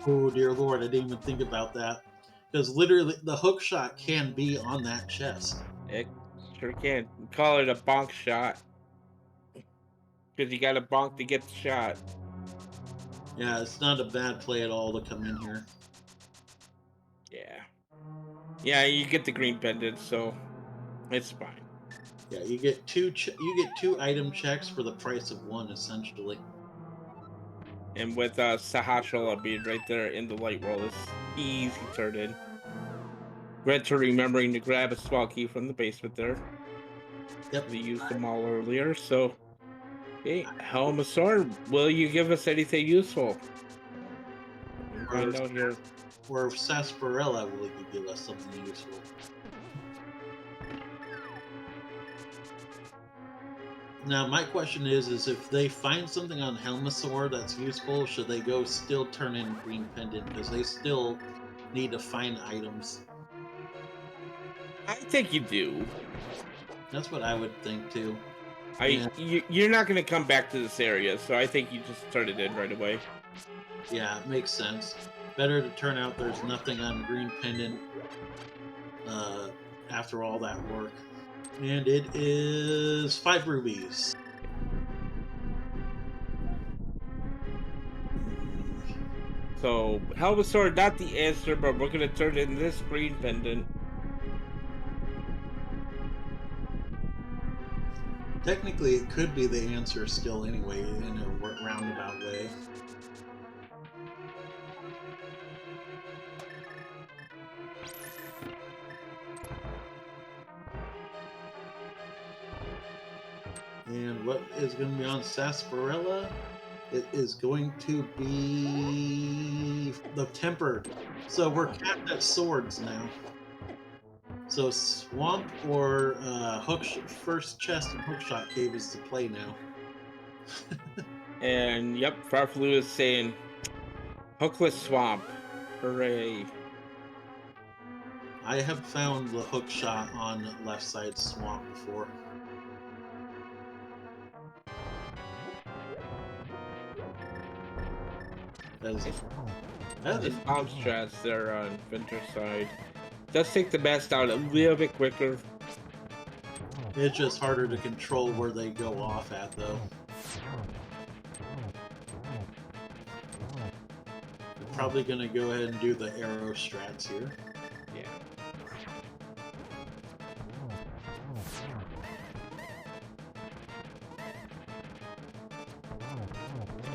Oh dear lord, I didn't even think about that. Because literally the hook shot can be on that chest. It sure can. Call it a bonk shot because you got to bonk to get the shot. Yeah, it's not a bad play at all to come in here. Yeah, yeah. You get the green pendant, so it's fine. Yeah, you get you get two item checks for the price of one essentially. And with Sahashala being right there in the light roll, it's easy turn in. Renter remembering to grab a small key from the basement there. Yep. They used them all earlier, so hey, Helmasaur, will you give us anything useful? We'll Or find out here. or Sarsaparilla will give us something useful. Now, my question is if they find something on Helmasaur that's useful, should they go still turn in Green Pendant because they still need to find items. I think you do. That's what I would think too. You're not going to come back to this area, so I think you just turn it in right away. Yeah, it makes sense. Better to turn out there's nothing on green pendant uh, after all that work. And it is 5 rubies. So, Helmet Sword, not the answer, but we're going to turn in this green pendant. Technically, it could be the answer still anyway, in a roundabout way. And what is going to be on Sarsaparilla? It is going to be the Tempered. So we're capped at swords now. So Swamp or first chest and Hookshot Cave is the play now. And yep, Farfelu is saying, Hookless Swamp. Hooray. I have found the Hookshot on left side Swamp before. Nice bomb strats there on Vinter's side. Does take the best out a little bit quicker. It's just harder to control where they go off at, though. We're probably going to go ahead and do the arrow strats here. Yeah.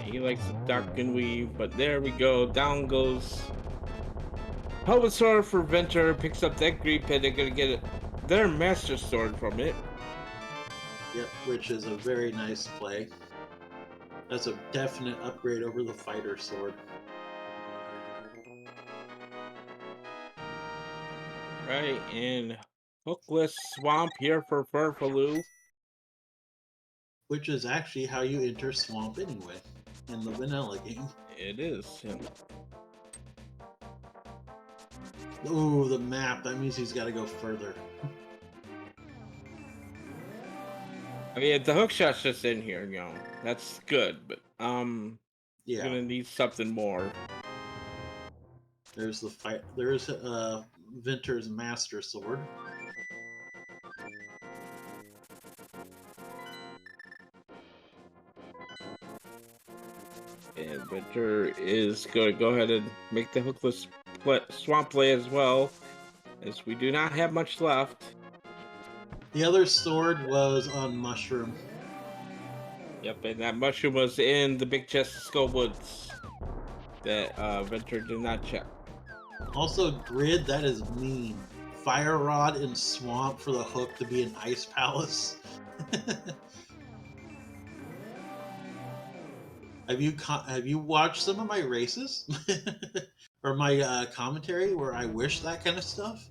He likes to duck and weave, but there we go. Down goes Helmet Sword for Vinter. Picks up that green pin. They're gonna get their Master Sword from it. Yep, which is a very nice play. That's a definite upgrade over the Fighter Sword. Right, and Hookless Swamp here for Farfelu. Which is actually how you enter Swamp anyway, in the vanilla game. It is. Yeah. Ooh, the map. That means he's got to go further. I mean, if the hookshot's just in here, that's good, but yeah, we're gonna need something more. There's the fight. There's Vinter's Master Sword. And Vinter is going to go ahead and make the hookless swamp play as well, as we do not have much left. The other sword was on Mushroom. Yep, and that mushroom was in the big chest of Skull Woods that Vinter did not check. Also, Grid, that is mean. Fire Rod and Swamp for the hook to be an Ice Palace. Have you watched some of my races or my commentary where I wish that kind of stuff?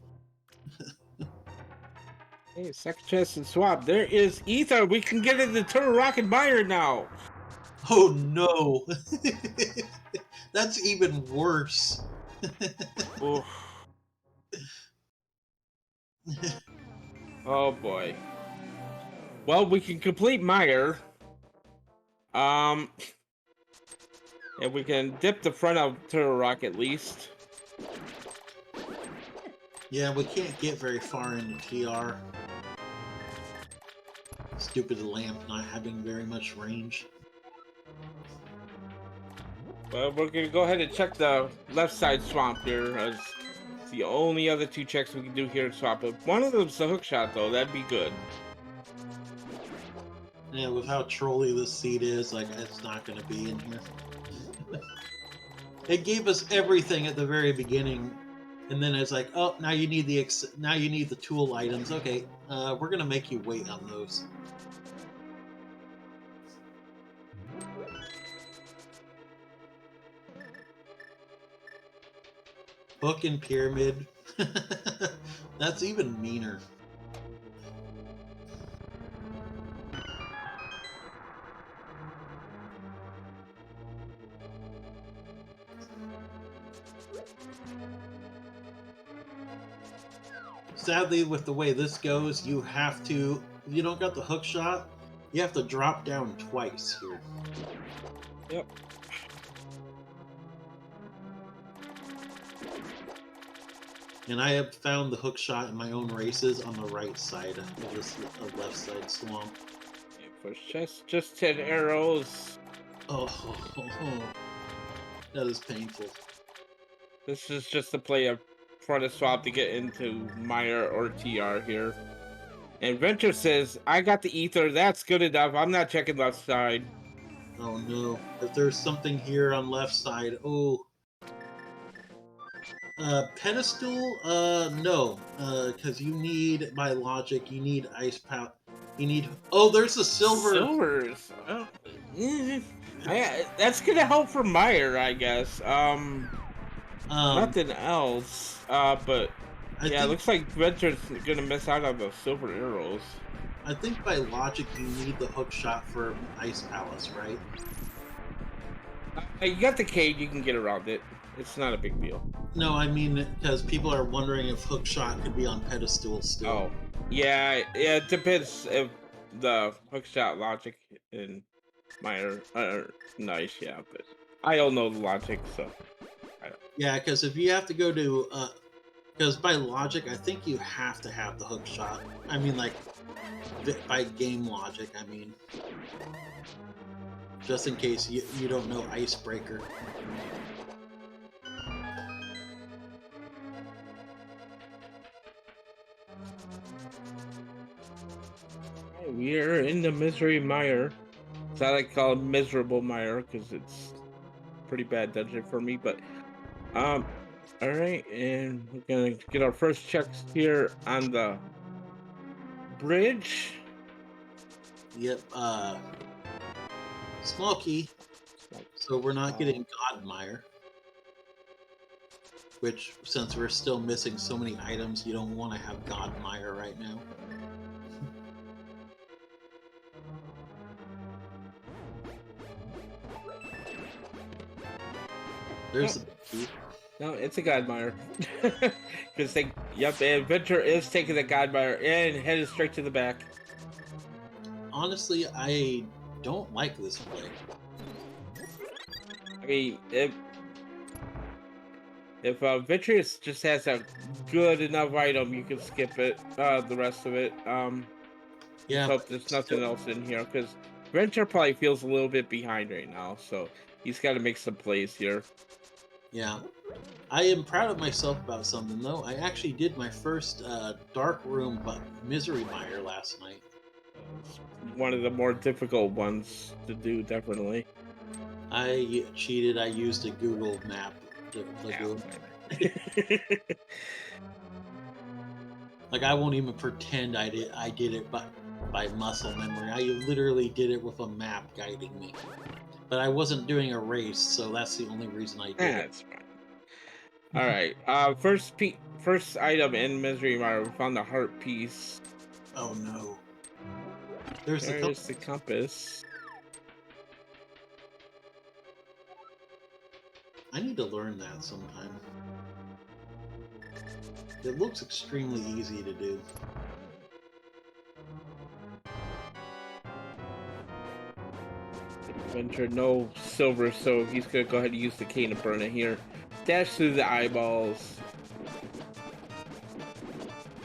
Hey, second chest and swap. There is Ether. We can get into Turtle Rocket Mire now. Oh no, that's even worse. Oh boy. Well, we can complete Mire. And we can dip the front of Turtle Rock at least. Yeah, we can't get very far into TR. Stupid lamp not having very much range. Well, we're gonna go ahead and check the left side swamp here, as it's the only other two checks we can do here in swamp. If one of them's a hook shot, though, that'd be good. Yeah, with how trolly this seed is, like, it's not going to be in here. It gave us everything at the very beginning, and then it's like, oh, now you need the tool items. Okay, we're going to make you wait on those. Hook and pyramid. That's even meaner. sadly, with the way this goes, you have to. If you don't got the hook shot, you have to drop down twice here. Yep. And I have found the hook shot in my own races on the right side of this left side swamp. For just 10 arrows. Oh, that is painful. This is just to play a front of swap to get into Meyer or TR here. And Vinter says, I got the ether. That's good enough. I'm not checking left side. Oh no. If there's something here on left side, oh. Pedestal, no. Because you need, by logic, you need ice power. You need. Oh, there's a silver. Silvers. Oh, that's gonna help for Meyer, I guess. Um, Nothing else. But I yeah, it think looks like Venture's gonna miss out on the silver arrows. I think by logic you need the hook shot for Ice Palace, right? You got the cage, you can get around it. It's not a big deal. No, I mean because people are wondering if hook shot could be on pedestal still. Oh, yeah, yeah. It depends if the hookshot logic in Meyer are nice, yeah. But I don't know the logic, so I don't. Yeah, because if you have to go to, because by logic I think you have to have the hook shot. I mean, like by game logic, I mean, just in case you don't know Icebreaker. We are in the misery mire. So I like to call it miserable mire because it's pretty bad dungeon for me. But all right, and we're gonna get our first checks here on the bridge. Yep. Small key. So we're not getting Godmire. Which, since we're still missing so many items, you don't want to have Godmire right now. There's the key. No, it's a Godmire. Because they, yep, and Vinter is taking the Godmire and headed straight to the back. Honestly, I don't like this play. I mean, if Vinter just has a good enough item, you can skip it. The rest of it. Yeah, Hope there's nothing else in here because Vinter probably feels a little bit behind right now, so he's got to make some plays here. yeah. I am proud of myself about something though. I actually did my first Dark Room but Misery Mire last night. It's one of the more difficult ones to do, definitely. I cheated. I used a Google map to go. Like I won't even pretend I did it by muscle memory. I literally did it with a map guiding me. But I wasn't doing a race, so that's the only reason I did it. That's fine. All right. First item in Misery Mire, we found the heart piece. Oh no. There's the compass. I need to learn that sometime. It looks extremely easy to do. Venture no silver, so he's gonna go ahead and use the cane to burn it here. Dash through the eyeballs.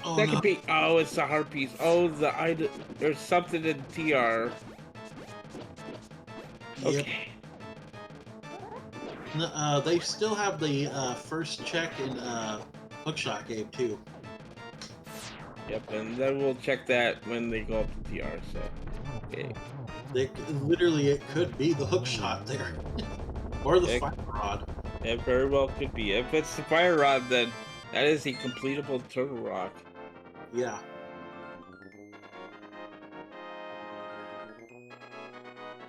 Oh, That no. could be. Oh, it's the heart piece. Oh, the item. There's something in TR. Okay. Yep. They still have the first check in Hookshot game too. Yep, and then we'll check that when they go up to TR. So, okay. Literally, it could be the Hookshot there, or the Fire Rod. It very well could be. If it's the Fire Rod, then that is a completable Turtle Rock. Yeah.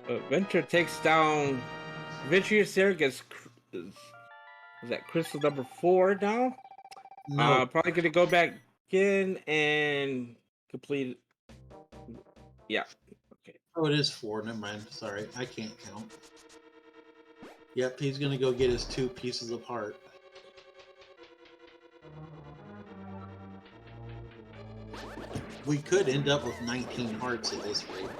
But Vinter takes down Vitreous there, gets is that crystal number 4 now? No. Probably gonna go back in and complete it. Yeah. Okay. Oh, it is 4. Never mind. Sorry, I can't count. Yep, he's gonna go get his 2 pieces of heart. We could end up with 19 hearts at this rate.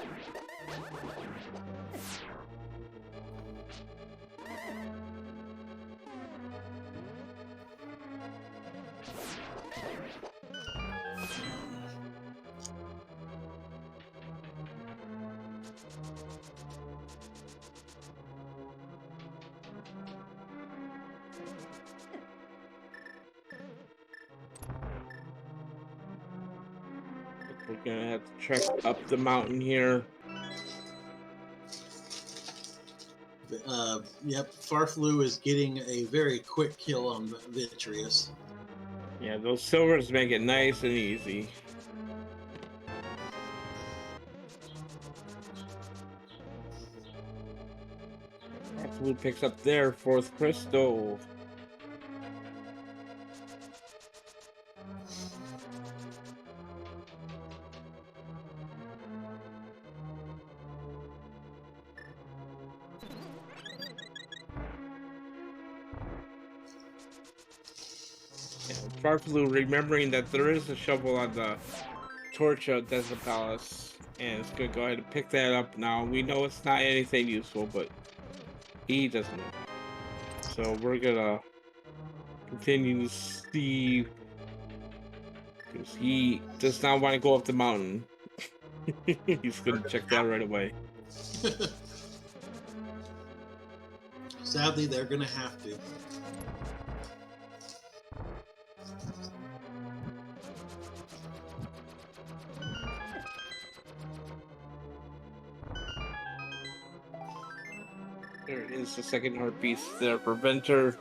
We're gonna have to trek up the mountain here. Yep, Farfelu is getting a very quick kill on Vitreous. Yeah, those silvers make it nice and easy. Farfelu picks up their 4th crystal. Farfelu remembering that there is a shovel on the Torcha Desert Palace, and it's gonna go ahead and pick that up now. We know it's not anything useful, but he doesn't know. So we're gonna continue to see, because he does not want to go up the mountain. He's gonna check that right away. Sadly, they're gonna have to. There is the second heart piece there for Vinter.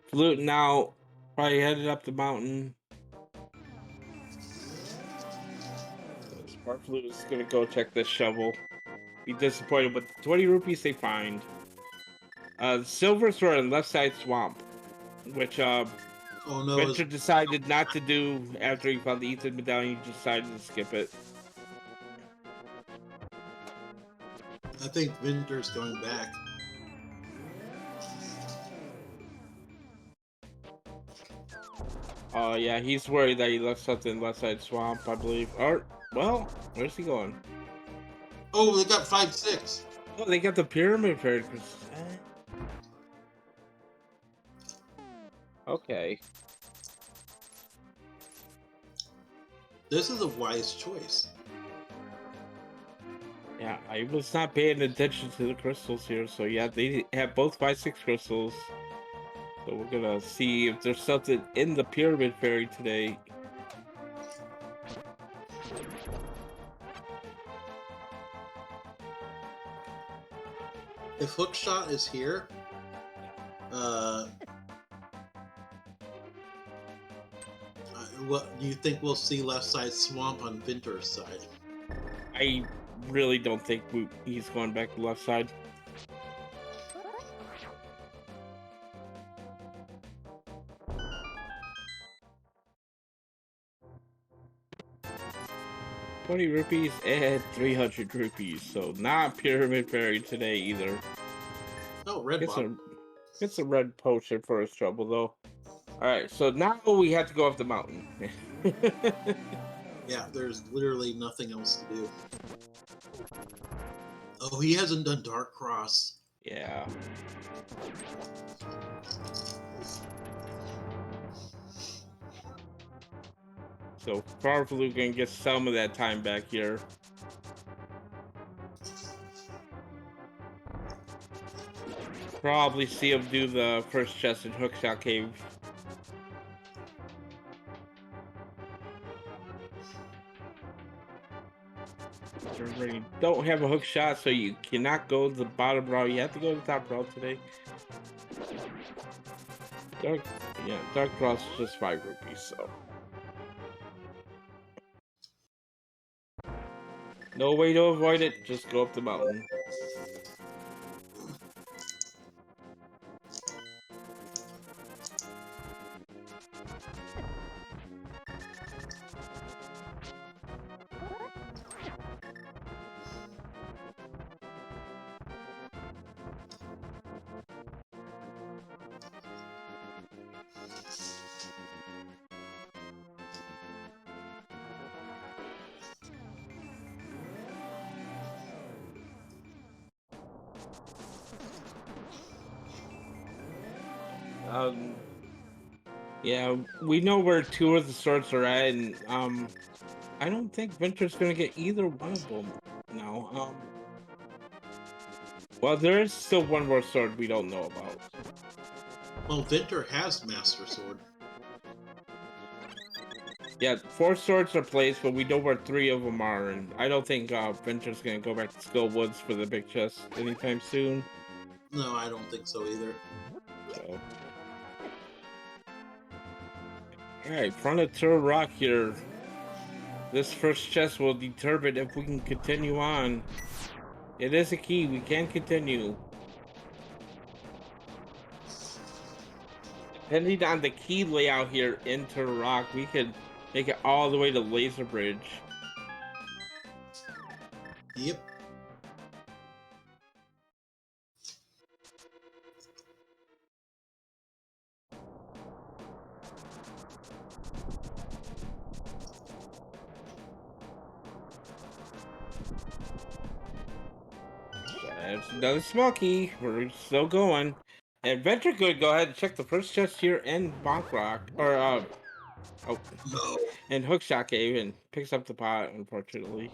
Flute now probably headed up the mountain. Farfelu is gonna go check this shovel. Be disappointed with the 20 rupees they find. Silvers were in left side swamp, which Oh no! Vinter decided not to do after he found the Ethan medallion. He decided to skip it. I think Vinter's going back. Yeah, he's worried that he left something left side swamp, I believe. Or, well, where's he going? Oh, they got 5-6. Oh, they got the pyramid fairy. Okay. This is a wise choice. Yeah, I was not paying attention to the crystals here, so yeah, they have both 5-6 crystals. So we're gonna see if there's something in the pyramid fairy today. If Hookshot is here, what do you think we'll see left side swamp on Vinter's side? I really don't think he's going back to left side. $20 rupees and 300 rupees, so not pyramid fairy today either. Oh, red ball. It's a red potion for his trouble though. All right, so now we have to go up the mountain. Yeah, there's literally nothing else to do. Oh, he hasn't done Dark Cross. Yeah. So Farfelu can get some of that time back here. Probably see him do the first chest in Hookshot Cave. Remember, you don't have a hook shot, so you cannot go to the bottom row. You have to go to the top row today. Dark Cross is just 5 rupees, so. No way to avoid it, just go up the mountain. Yeah, we know where two of the swords are at, and I don't think Vinter's gonna get either one of them now. Well, there is still one more sword we don't know about. Well, Vinter has Master Sword. Yeah, four swords are placed, but we know where three of them are, and I don't think Vinter's gonna go back to Skull Woods for the big chest anytime soon. No, I don't think so either. So, all right, front of Tur Rock here. This first chest will determine if we can continue on. It is a key. We can continue. Depending on the key layout here into Rock, we could make it all the way to Laser Bridge. Yep. There's another small key. We're still going. And Venture could go ahead and check the first chest here in Bonk Rock. Or, oh, No. and Hookshot Cave and picks up the pot, unfortunately.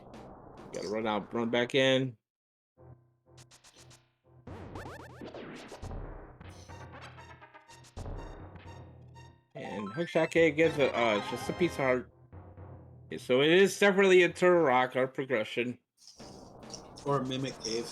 Gotta run out, run back in. And Hookshot Cave gives it, it's just a piece of heart. Okay, so it is separately into a rock, our progression. Or a Mimic Cave.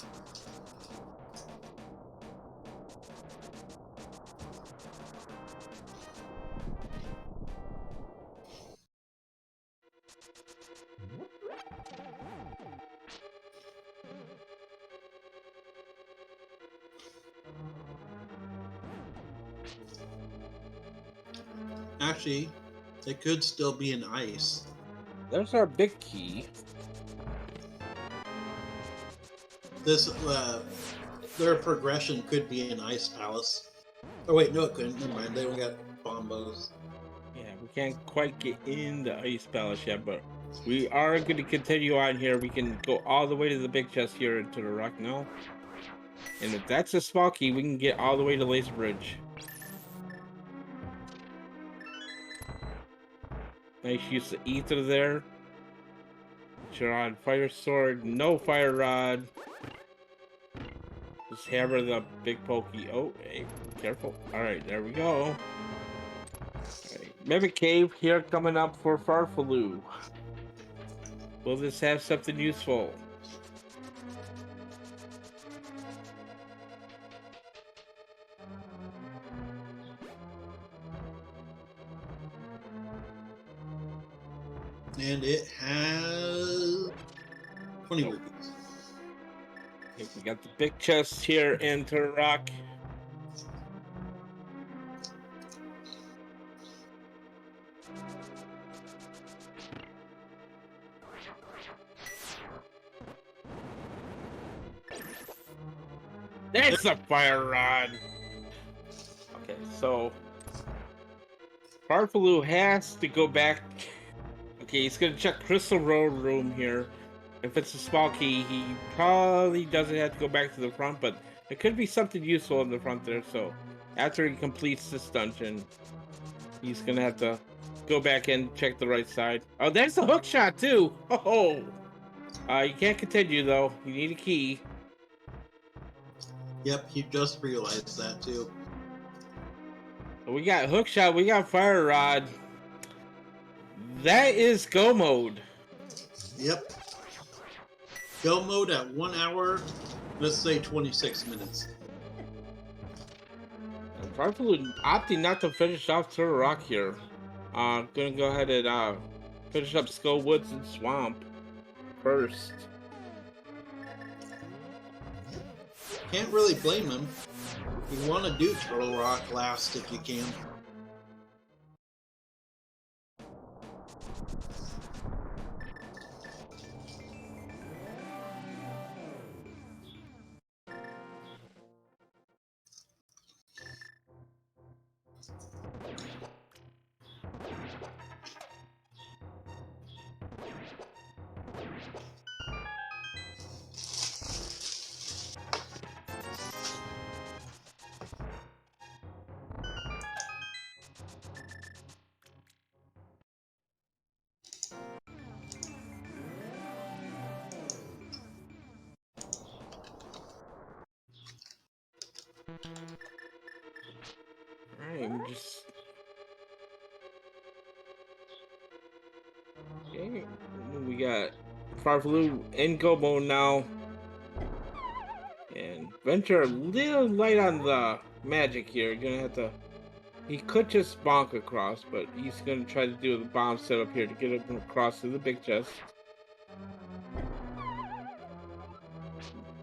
Actually, it could still be an ice. There's our big key. This, their progression could be an ice palace. Oh wait, no, it couldn't. Never mind. They don't got bombos. Yeah, we can't quite get in the Ice Palace yet, but we are going to continue on here. We can go all the way to the big chest here into the rock now. And if that's a small key, we can get all the way to Laser Bridge. Nice use of ether there. Chiron, fire sword, no fire rod. Just hammer the big pokey. Oh, hey, careful. Alright, there we go. Right. Mimic Cave here coming up for Farfelu. Will this have something useful? And it has 20 Nope. rupees. Okay, we got the big chest here in Turtle Rock. There's the fire rod. Okay, so Farfelu has to go back. Okay, he's gonna check Crystal Road room here. If it's a small key, he probably doesn't have to go back to the front, but it could be something useful in the front there. So after he completes this dungeon, he's gonna have to go back and check the right side. Oh, there's the hook shot too. Oh, you can't continue though. You need a key. Yep, he just realized that too. We got hook shot. We got fire rod. That is go mode. Yep. Go mode at 1 hour, let's say 26 minutes. And Farfelu opting not to finish off Turtle Rock here. Gonna go ahead and finish up Skull Woods and Swamp first. Can't really blame him. You want to do Turtle Rock last if you can. Alright, we just... Okay, we got Farfelu in go mode now. And Vinter a little light on the magic here. Gonna have to... He could just bonk across, but he's gonna try to do the bomb setup here to get him across to the big chest.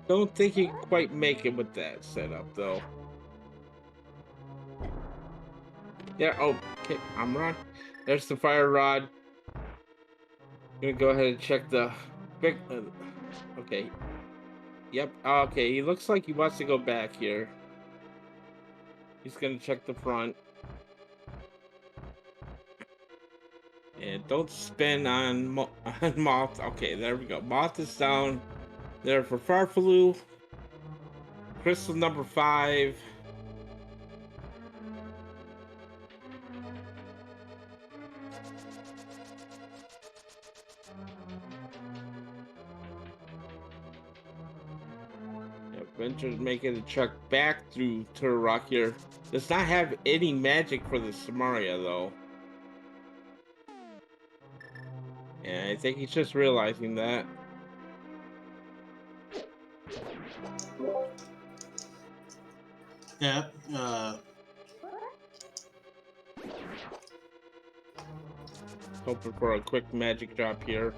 Don't think he can quite make it with that setup, though. Yeah, oh, okay, I'm wrong. There's the fire rod. Gonna go ahead and check the big... okay. Yep, okay, he looks like he wants to go back here. He's gonna check the front. And don't spin on, on Moth. Okay, there we go. Moth is down there for Farfelu. Crystal number 5. Yeah, Venture's making a check back through Turok here. Does not have any magic for the Samaria, though. And I think he's just realizing that. Yeah. Hoping for a quick magic drop here.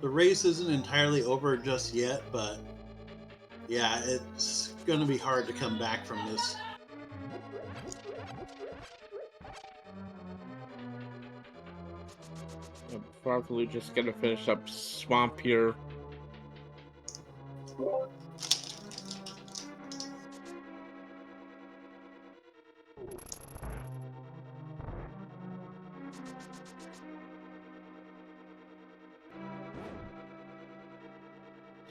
The race isn't entirely over just yet, but yeah, it's going to be hard to come back from this. Farfelu just gonna finish up Swamp here.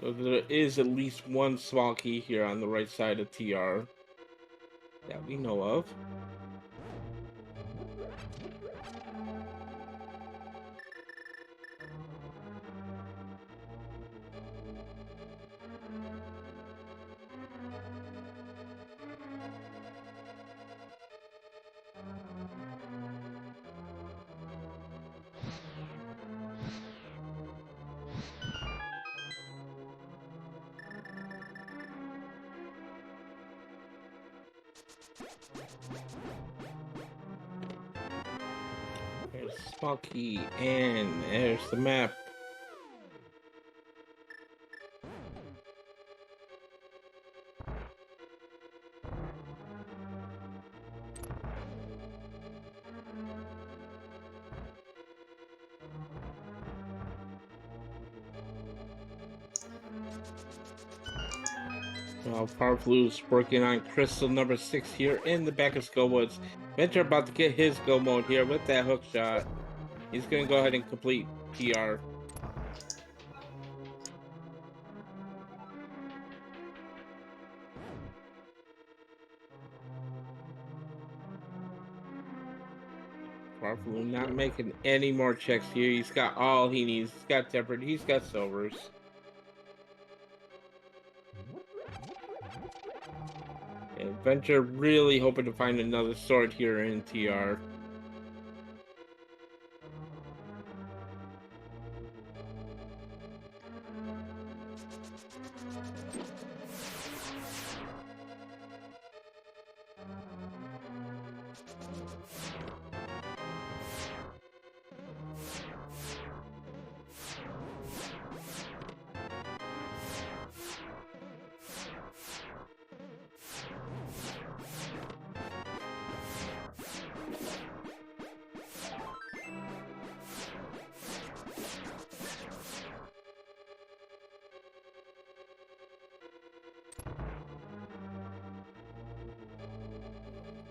So there is at least one small key here on the right side of TR that we know of. There's small key, and there's the map. Well, Farflu's working on crystal number 6 here in the back of Skullwoods. Vinter about to get his go mode here with that hook shot. He's going to go ahead and complete PR. Farfelu not making any more checks here. He's got all he needs. He's got tempered. He's got silvers. And Venture really hoping to find another sword here in TR.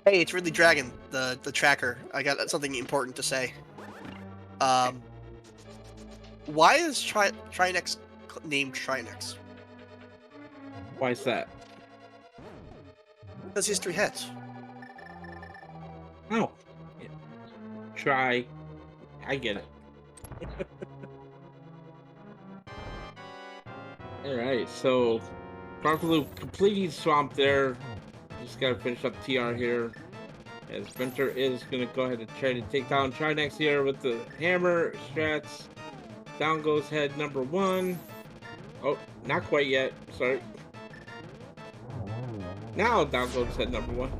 Hey, it's RidleyDragon, the tracker. I got something important to say. Why is Trinex named Trinex? Why is that? Because he has 3 heads. Oh. Yeah. Try. I get it. Alright, so Farfelu completely swamped there. Just gotta finish up TR here. As Vinter is gonna go ahead and try to take down Trinex here with the hammer strats. Down goes head number 1. Oh, not quite yet. Sorry. Now down goes head number 1.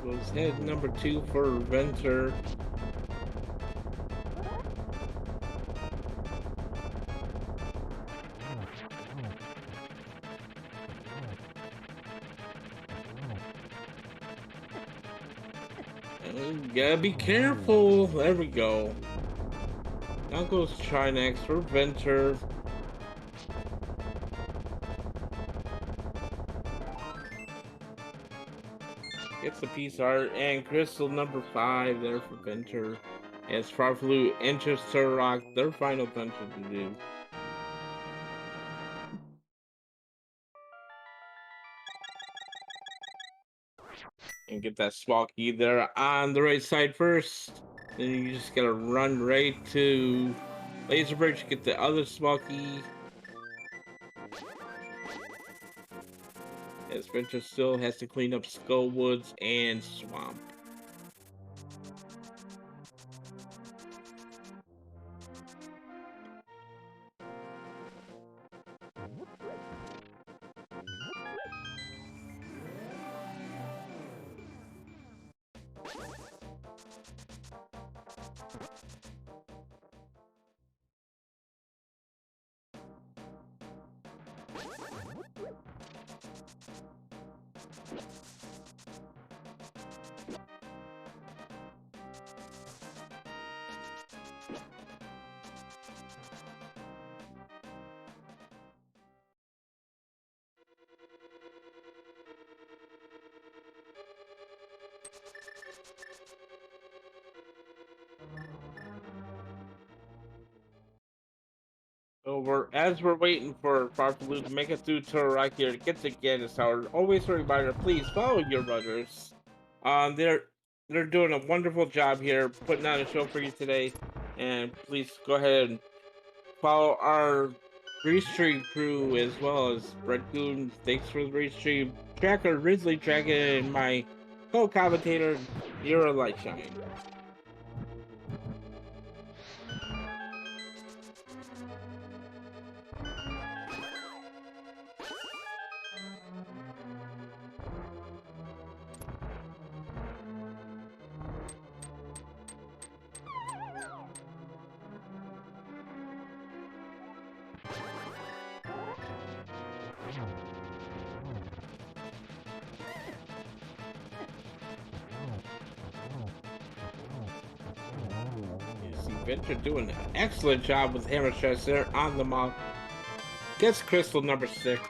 There goes head number 2 for Vinter. Gotta be careful. There we go. Now goes Trinex for Vinter. Gets the piece art and crystal number 5 there for Vinter. As Farfelu enters Turok, their final dungeon to do. And get that small key there on the right side first. Then you just gotta run right to Laser Bridge, get the other small key. As Vinter still has to clean up Skull Woods and Swamp. So as we're waiting for Farfelu to make it through Turok here to get to Gaddis Tower, always a reminder, please follow your runners. They're doing a wonderful job here, putting on a show for you today. And please go ahead and follow our restream crew as well as Bread-kun. Thanks for the restream. Tracker, RidleyDragon, and my co-commentator, Nira Lightshine. Vinter doing an excellent job with hammer stress there on the mob. Gets crystal number 6.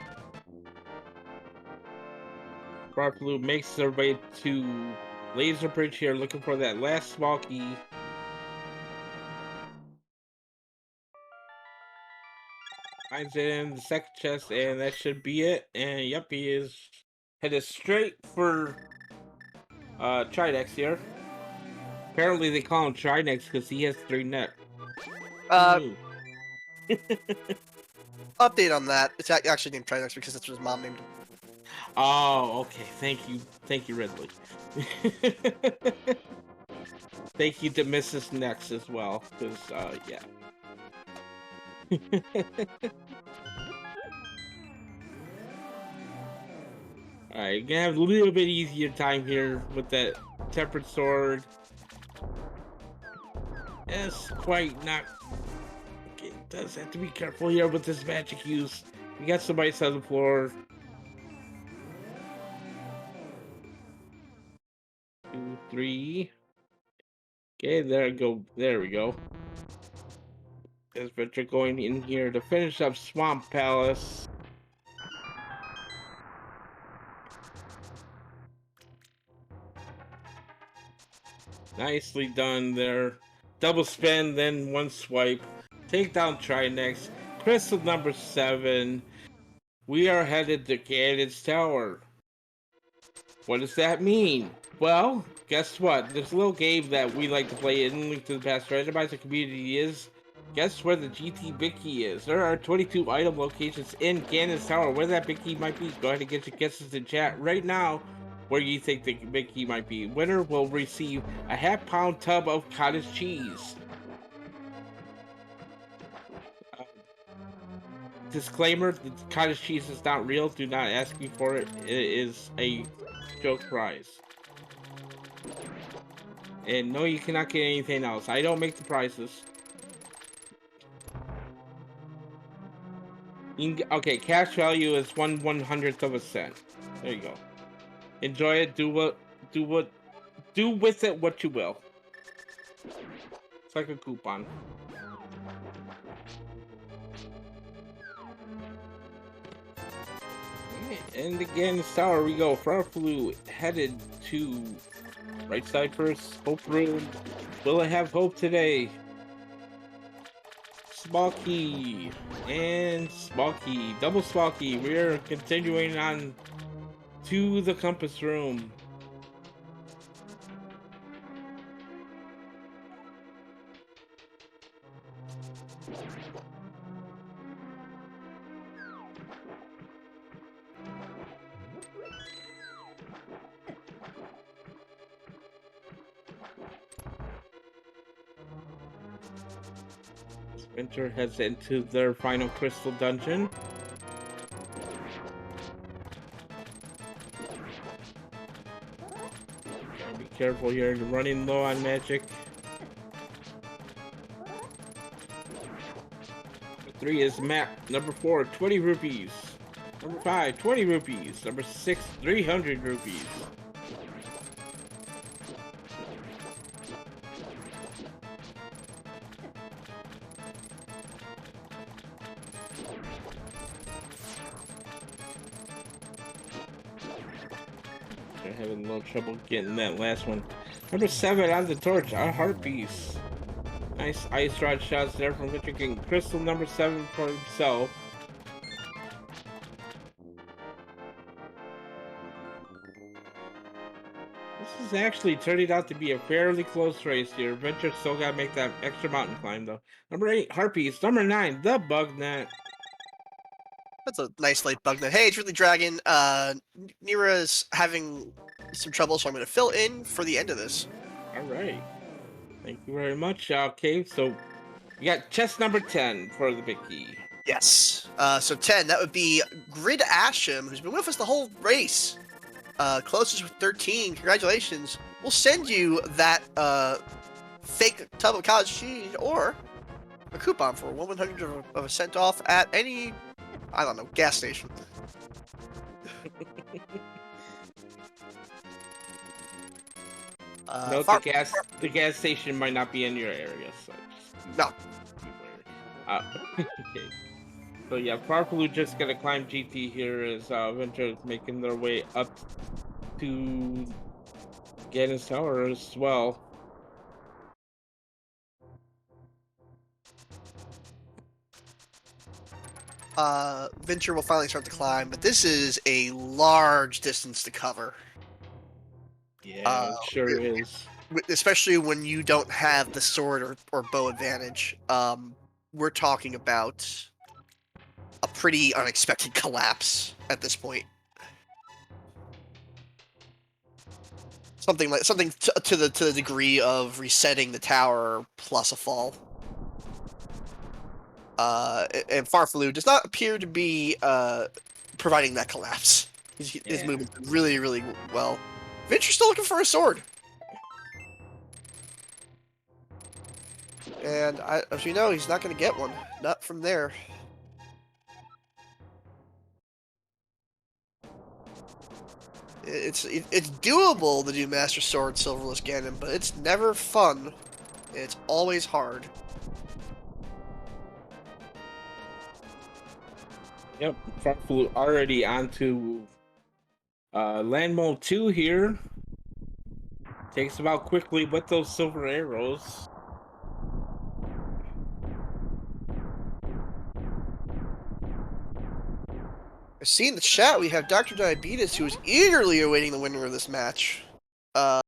Farfelu makes their way to Laser Bridge here, looking for that last small key. Finds it in the second chest, and that should be it. And yep, he is headed straight for Trinex here. Apparently they call him Trinex because he has 3 necks. Update on that. It's actually named Trinex because that's what his mom named him. Oh, okay. Thank you, Ridley. Thank you to Mrs. Nex as well, because yeah. Alright, you're gonna have a little bit easier time here with that tempered sword. It's quite not. Okay, does have to be careful here with this magic use. We got some ice on the floor. 2, 3. Okay, there we go. There's Vinter going in here to finish up Swamp Palace. Nicely done there. Double spin, then 1 swipe. Take down Trinex. Crystal number 7. We are headed to Ganon's Tower. What does that mean? Well, guess what? This little game that we like to play in Link to the Past randomizer community is guess where the GT big key is. There are 22 item locations in Ganon's Tower. Where that big key might be, go ahead and get your guesses in chat right now where you think the big key might be. Winner will receive a half-pound tub of cottage cheese. Disclaimer, the cottage cheese is not real. Do not ask me for it. It is a joke prize. And no, you cannot get anything else. I don't make the prices. Okay, cash value is 1/100th of a cent. There you go. Enjoy it. Do with it what you will. It's like a coupon. And again, tower we go. Farfelu headed to right side first. Hope room. Will it have hope today? Small key and small key, double small key. We're continuing on to the compass room. Vinter heads into their final crystal dungeon. Gotta be careful here, you're running low on magic. Number 3 is map. Number 4, 20 rupees. Number 5, 20 rupees. Number 6, 300 rupees. They're having a little trouble getting that last one. Number 7 on the torch, a heart piece. Nice ice rod shots there from Vinter getting crystal number 7 for himself. This is actually turning out to be a fairly close race here. Vinter still gotta make that extra mountain climb though. Number 8, heart piece. Number 9, the bug net. That's a nice light bug net. Hey, it's RidleyDragon. Nira is having some trouble, so I'm going to fill in for the end of this. All right. Thank you very much. Okay, so we got chest number 10 for the big key. Yes. So 10, that would be Grid Asham, who's been with us the whole race. Closest with 13. Congratulations. We'll send you that fake tub of cottage cheese or a coupon for 1/100th of a cent off at any, I don't know, gas station. No, the gas station might not be in your area, so just No. Okay. So yeah, Farfelu just gonna climb GT here as Vinter is making their way up to Ganon's Tower as well. Vinter will finally start to climb, but this is a large distance to cover. Yeah, it sure is. Especially when you don't have the sword or bow advantage. We're talking about a pretty unexpected collapse at this point. Something to the degree of resetting the tower plus a fall. And Farfelu does not appear to be providing that collapse. His movement really, really well. Vinter's still looking for a sword. And as we know, he's not going to get one. Not from there. It's doable to do Master Sword Silverless Ganon, but it's never fun. It's always hard. Yep, Farfelu already onto land mode 2 here. Takes him out quickly with those silver arrows. I see in the chat we have Dr. Diabetes, who is eagerly awaiting the winner of this match.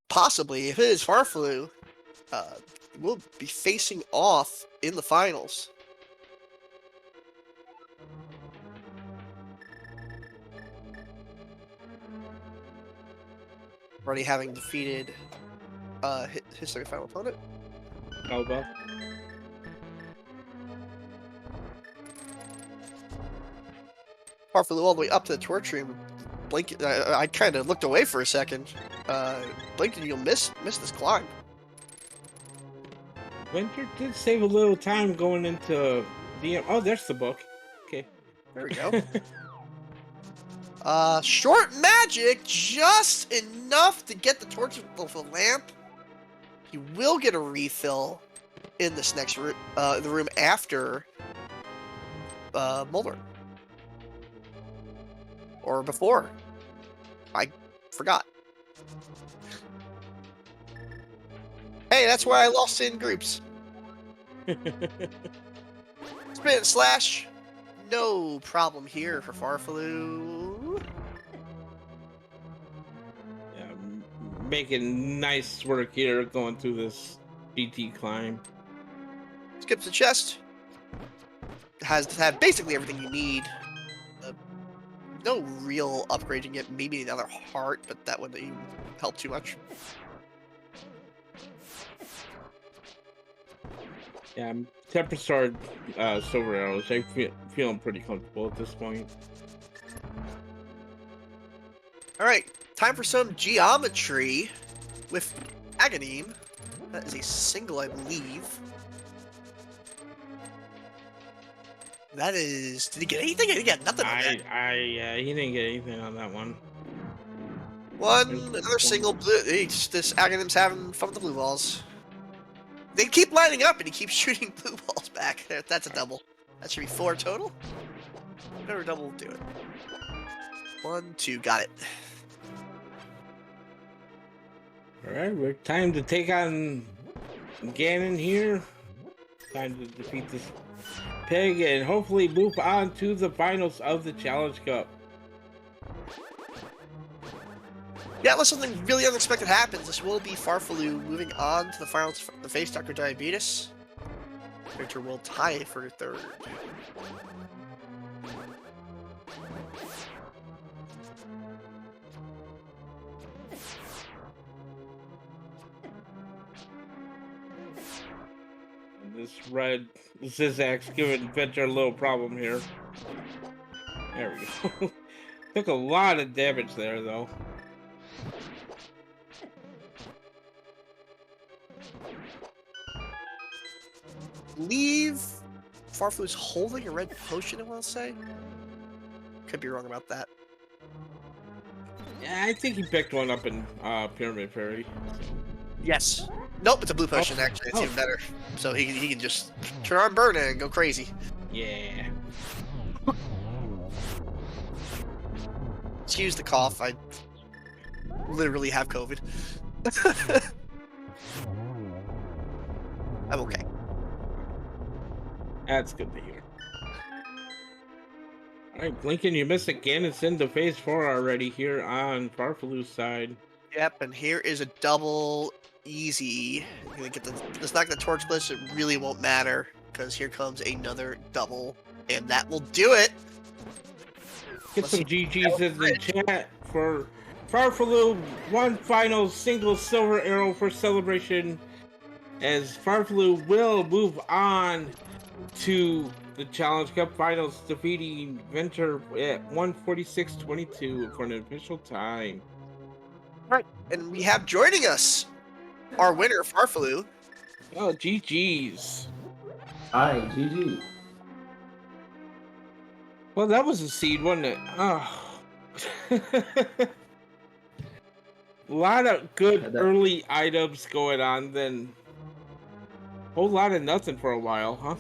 Possibly, if it is Farfelu, will be facing off in the finals. Already having defeated his semifinal opponent. Elbow. Farfelu all the way up to the torch room. Blink. I kind of looked away for a second. Blinked and you'll miss this climb. Vinter did save a little time going into DM. Oh, there's the book. Okay. There we go. Short magic, just enough to get the torch of the lamp. He will get a refill in this next room, the room after Mulder. Or before. I forgot. Hey, that's why I lost in groups. Spin slash. No problem here for Farfelu. Yeah, making nice work here going through this GT climb. Skips the chest. Has to have basically everything you need. No real upgrading yet. Maybe another heart, but that wouldn't even help too much. Yeah, 10% silver arrows. I'm feeling pretty comfortable at this point. Alright, time for some geometry with Aghanim. That is a single, I believe. That is... Did he get anything? He got nothing on that. He didn't get anything on that one. Another single blue. This Aghanim's having fun with the blue balls. They keep lining up and he keeps shooting blue balls back. That's a double. That should be 4 total. Whatever double will do it. 1, 2, got it. Alright, we're time to take on Ganon here. Time to defeat this pig and hopefully move on to the finals of the Challenge Cup. Yeah, unless something really unexpected happens, this will be Farfelu moving on to the finals to face Dr. Diabetes. Vinter will tie for 3rd. This red Zizak's giving Vinter a little problem here. There we go. Took a lot of damage there, though. Believe Farfelu's holding a red potion, I want to say. Could be wrong about that. Yeah, I think he picked one up in Pyramid Fairy. Yes. Nope, it's a blue potion, actually. It's even better. So he can just turn on burn and go crazy. Yeah. Excuse the cough. I literally have COVID. I'm okay. That's good to hear. Alright, Blinken, you missed again. It's into phase 4 already here on Farfelu's side. Yep, and here is a double easy. You're gonna get let's knock the torch list. It really won't matter because here comes another double, and that will do it. Get some GGs in the chat for Farfelu. One final single silver arrow for celebration, as Farfelu will move on to the Challenge Cup Finals, defeating Vinter at 146.22 for an official time. Right, and we have joining us our winner, Farfelu. Oh, GG's. Hi, GG. Well, that was a seed, wasn't it? Oh. A lot of good early items going on, then a whole lot of nothing for a while, huh?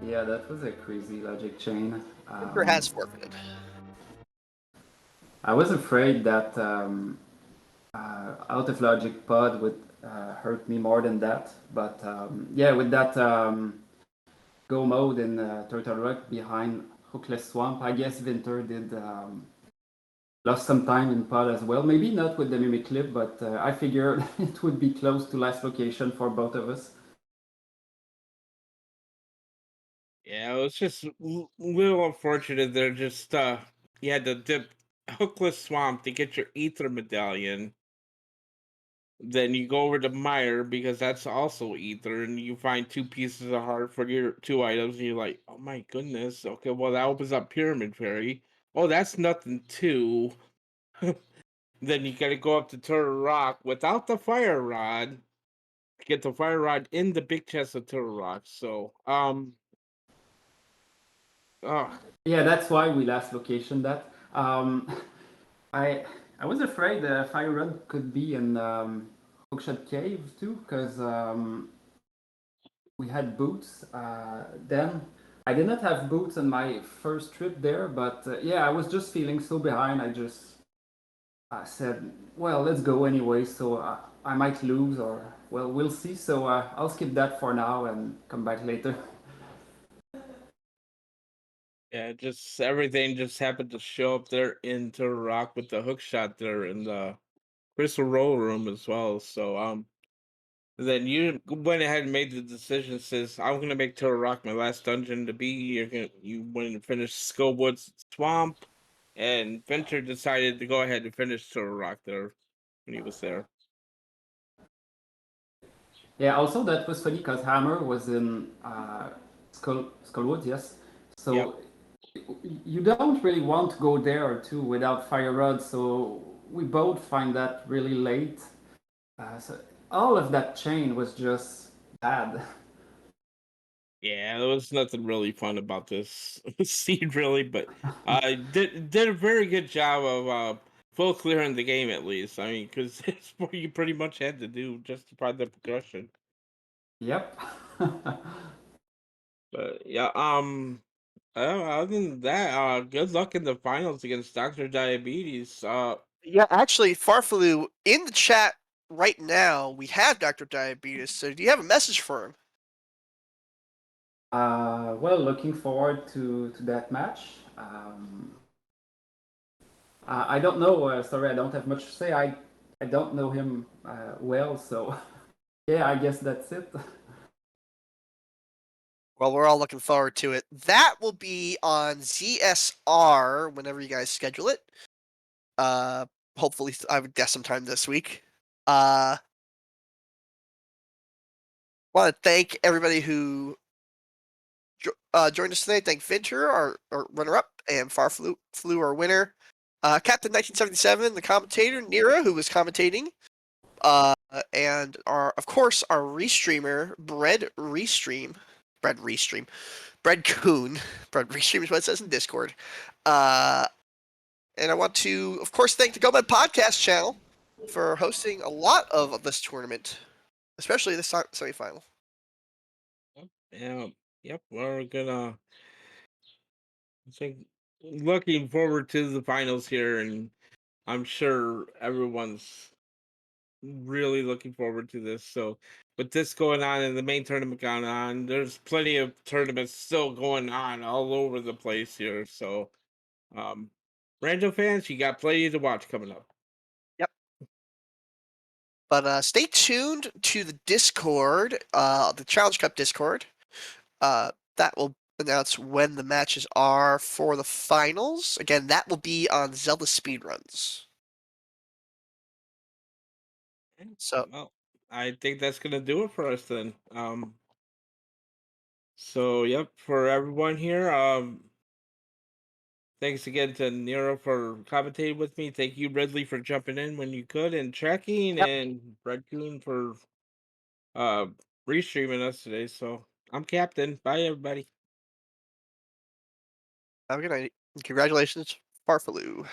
Yeah, that was a crazy logic chain. Vinter has forfeited. I was afraid that out of logic pod would hurt me more than that, but yeah, with that go mode in Turtle Rock behind Hookless Swamp. I guess Vinter did lost some time in pod as well. Maybe not with the Mimic Clip, but I figured it would be close to last location for both of us. Yeah, it was just little unfortunate. They're just you had to dip Hookless Swamp to get your Ether medallion. Then you go over to Meyer because that's also Ether, and you find two pieces of heart for your two items, and you're like, oh my goodness. Okay, well that opens up Pyramid Fairy. Oh, that's nothing too. Then you gotta go up to Turtle Rock without the fire rod. Get the fire rod in the big chest of Turtle Rock. So oh Yeah, that's why we last location that. I I was afraid the fire rod could be in Hookshot Cave too, because we had boots. Then I did not have boots on my first trip there, but yeah, I was just feeling so behind. I just said, well, let's go anyway. So I might lose, or well, we'll see. So I'll skip that for now and come back later. yeah, just everything just happened to show up there in Turtle Rock with the hook shot there in the Crystal Roll Room as well. So then you went ahead and made the decision. Says I'm gonna make Turtle Rock my last dungeon to be. You went and finished Skullwood's Swamp, and Vinter decided to go ahead and finish Turtle Rock there when he was there. Yeah, also that was funny because Hammer was in Skullwood, yes. Yep. So you don't really want to go there too without fire rod. So we both find that really late. So all of that chain was just bad. Yeah, there was nothing really fun about this scene, really, but I did a very good job of full clearing the game at least. I mean, because it's what you pretty much had to do just to find the progression. Yep. But yeah, other than that, good luck in the finals against Doctor Diabetes. Yeah, actually, Farfelu in the chat right now. We have Dr. Diabetes. So, do you have a message for him? Well, looking forward to that match. I don't know. Sorry, I don't have much to say. I don't know him well, so yeah, I guess that's it. Well, we're all looking forward to it. That will be on ZSR whenever you guys schedule it. Hopefully, I would guess sometime this week. Want to thank everybody who joined us today. Thank Vinter, our runner-up, and Farfelu, our winner. Captain 1977, the commentator, Nira, who was commentating, and of course, our restreamer, Bread-kun. Bread-kun is what it says in Discord. And I want to, of course, thank the GoMed Podcast channel for hosting a lot of this tournament, especially this semifinal. Yeah, yep, we're gonna. I think looking forward to the finals here, and I'm sure everyone's really looking forward to this. So, with this going on and the main tournament going on, there's plenty of tournaments still going on all over the place here. So, um, Random fans, you got plenty to watch coming up. Yep. But stay tuned to the Discord, the Challenge Cup Discord. That will announce when the matches are for the finals. Again, that will be on Zelda Speedruns. So, Well, I think that's gonna do it for us then. So yep, for everyone here, thanks again to Nero for commentating with me. Thank you, Ridley, for jumping in when you could and tracking, yep. and Bread-kun for uh restreaming us today. So I'm Captain. Bye everybody. Have a good night. Congratulations, Farfelu.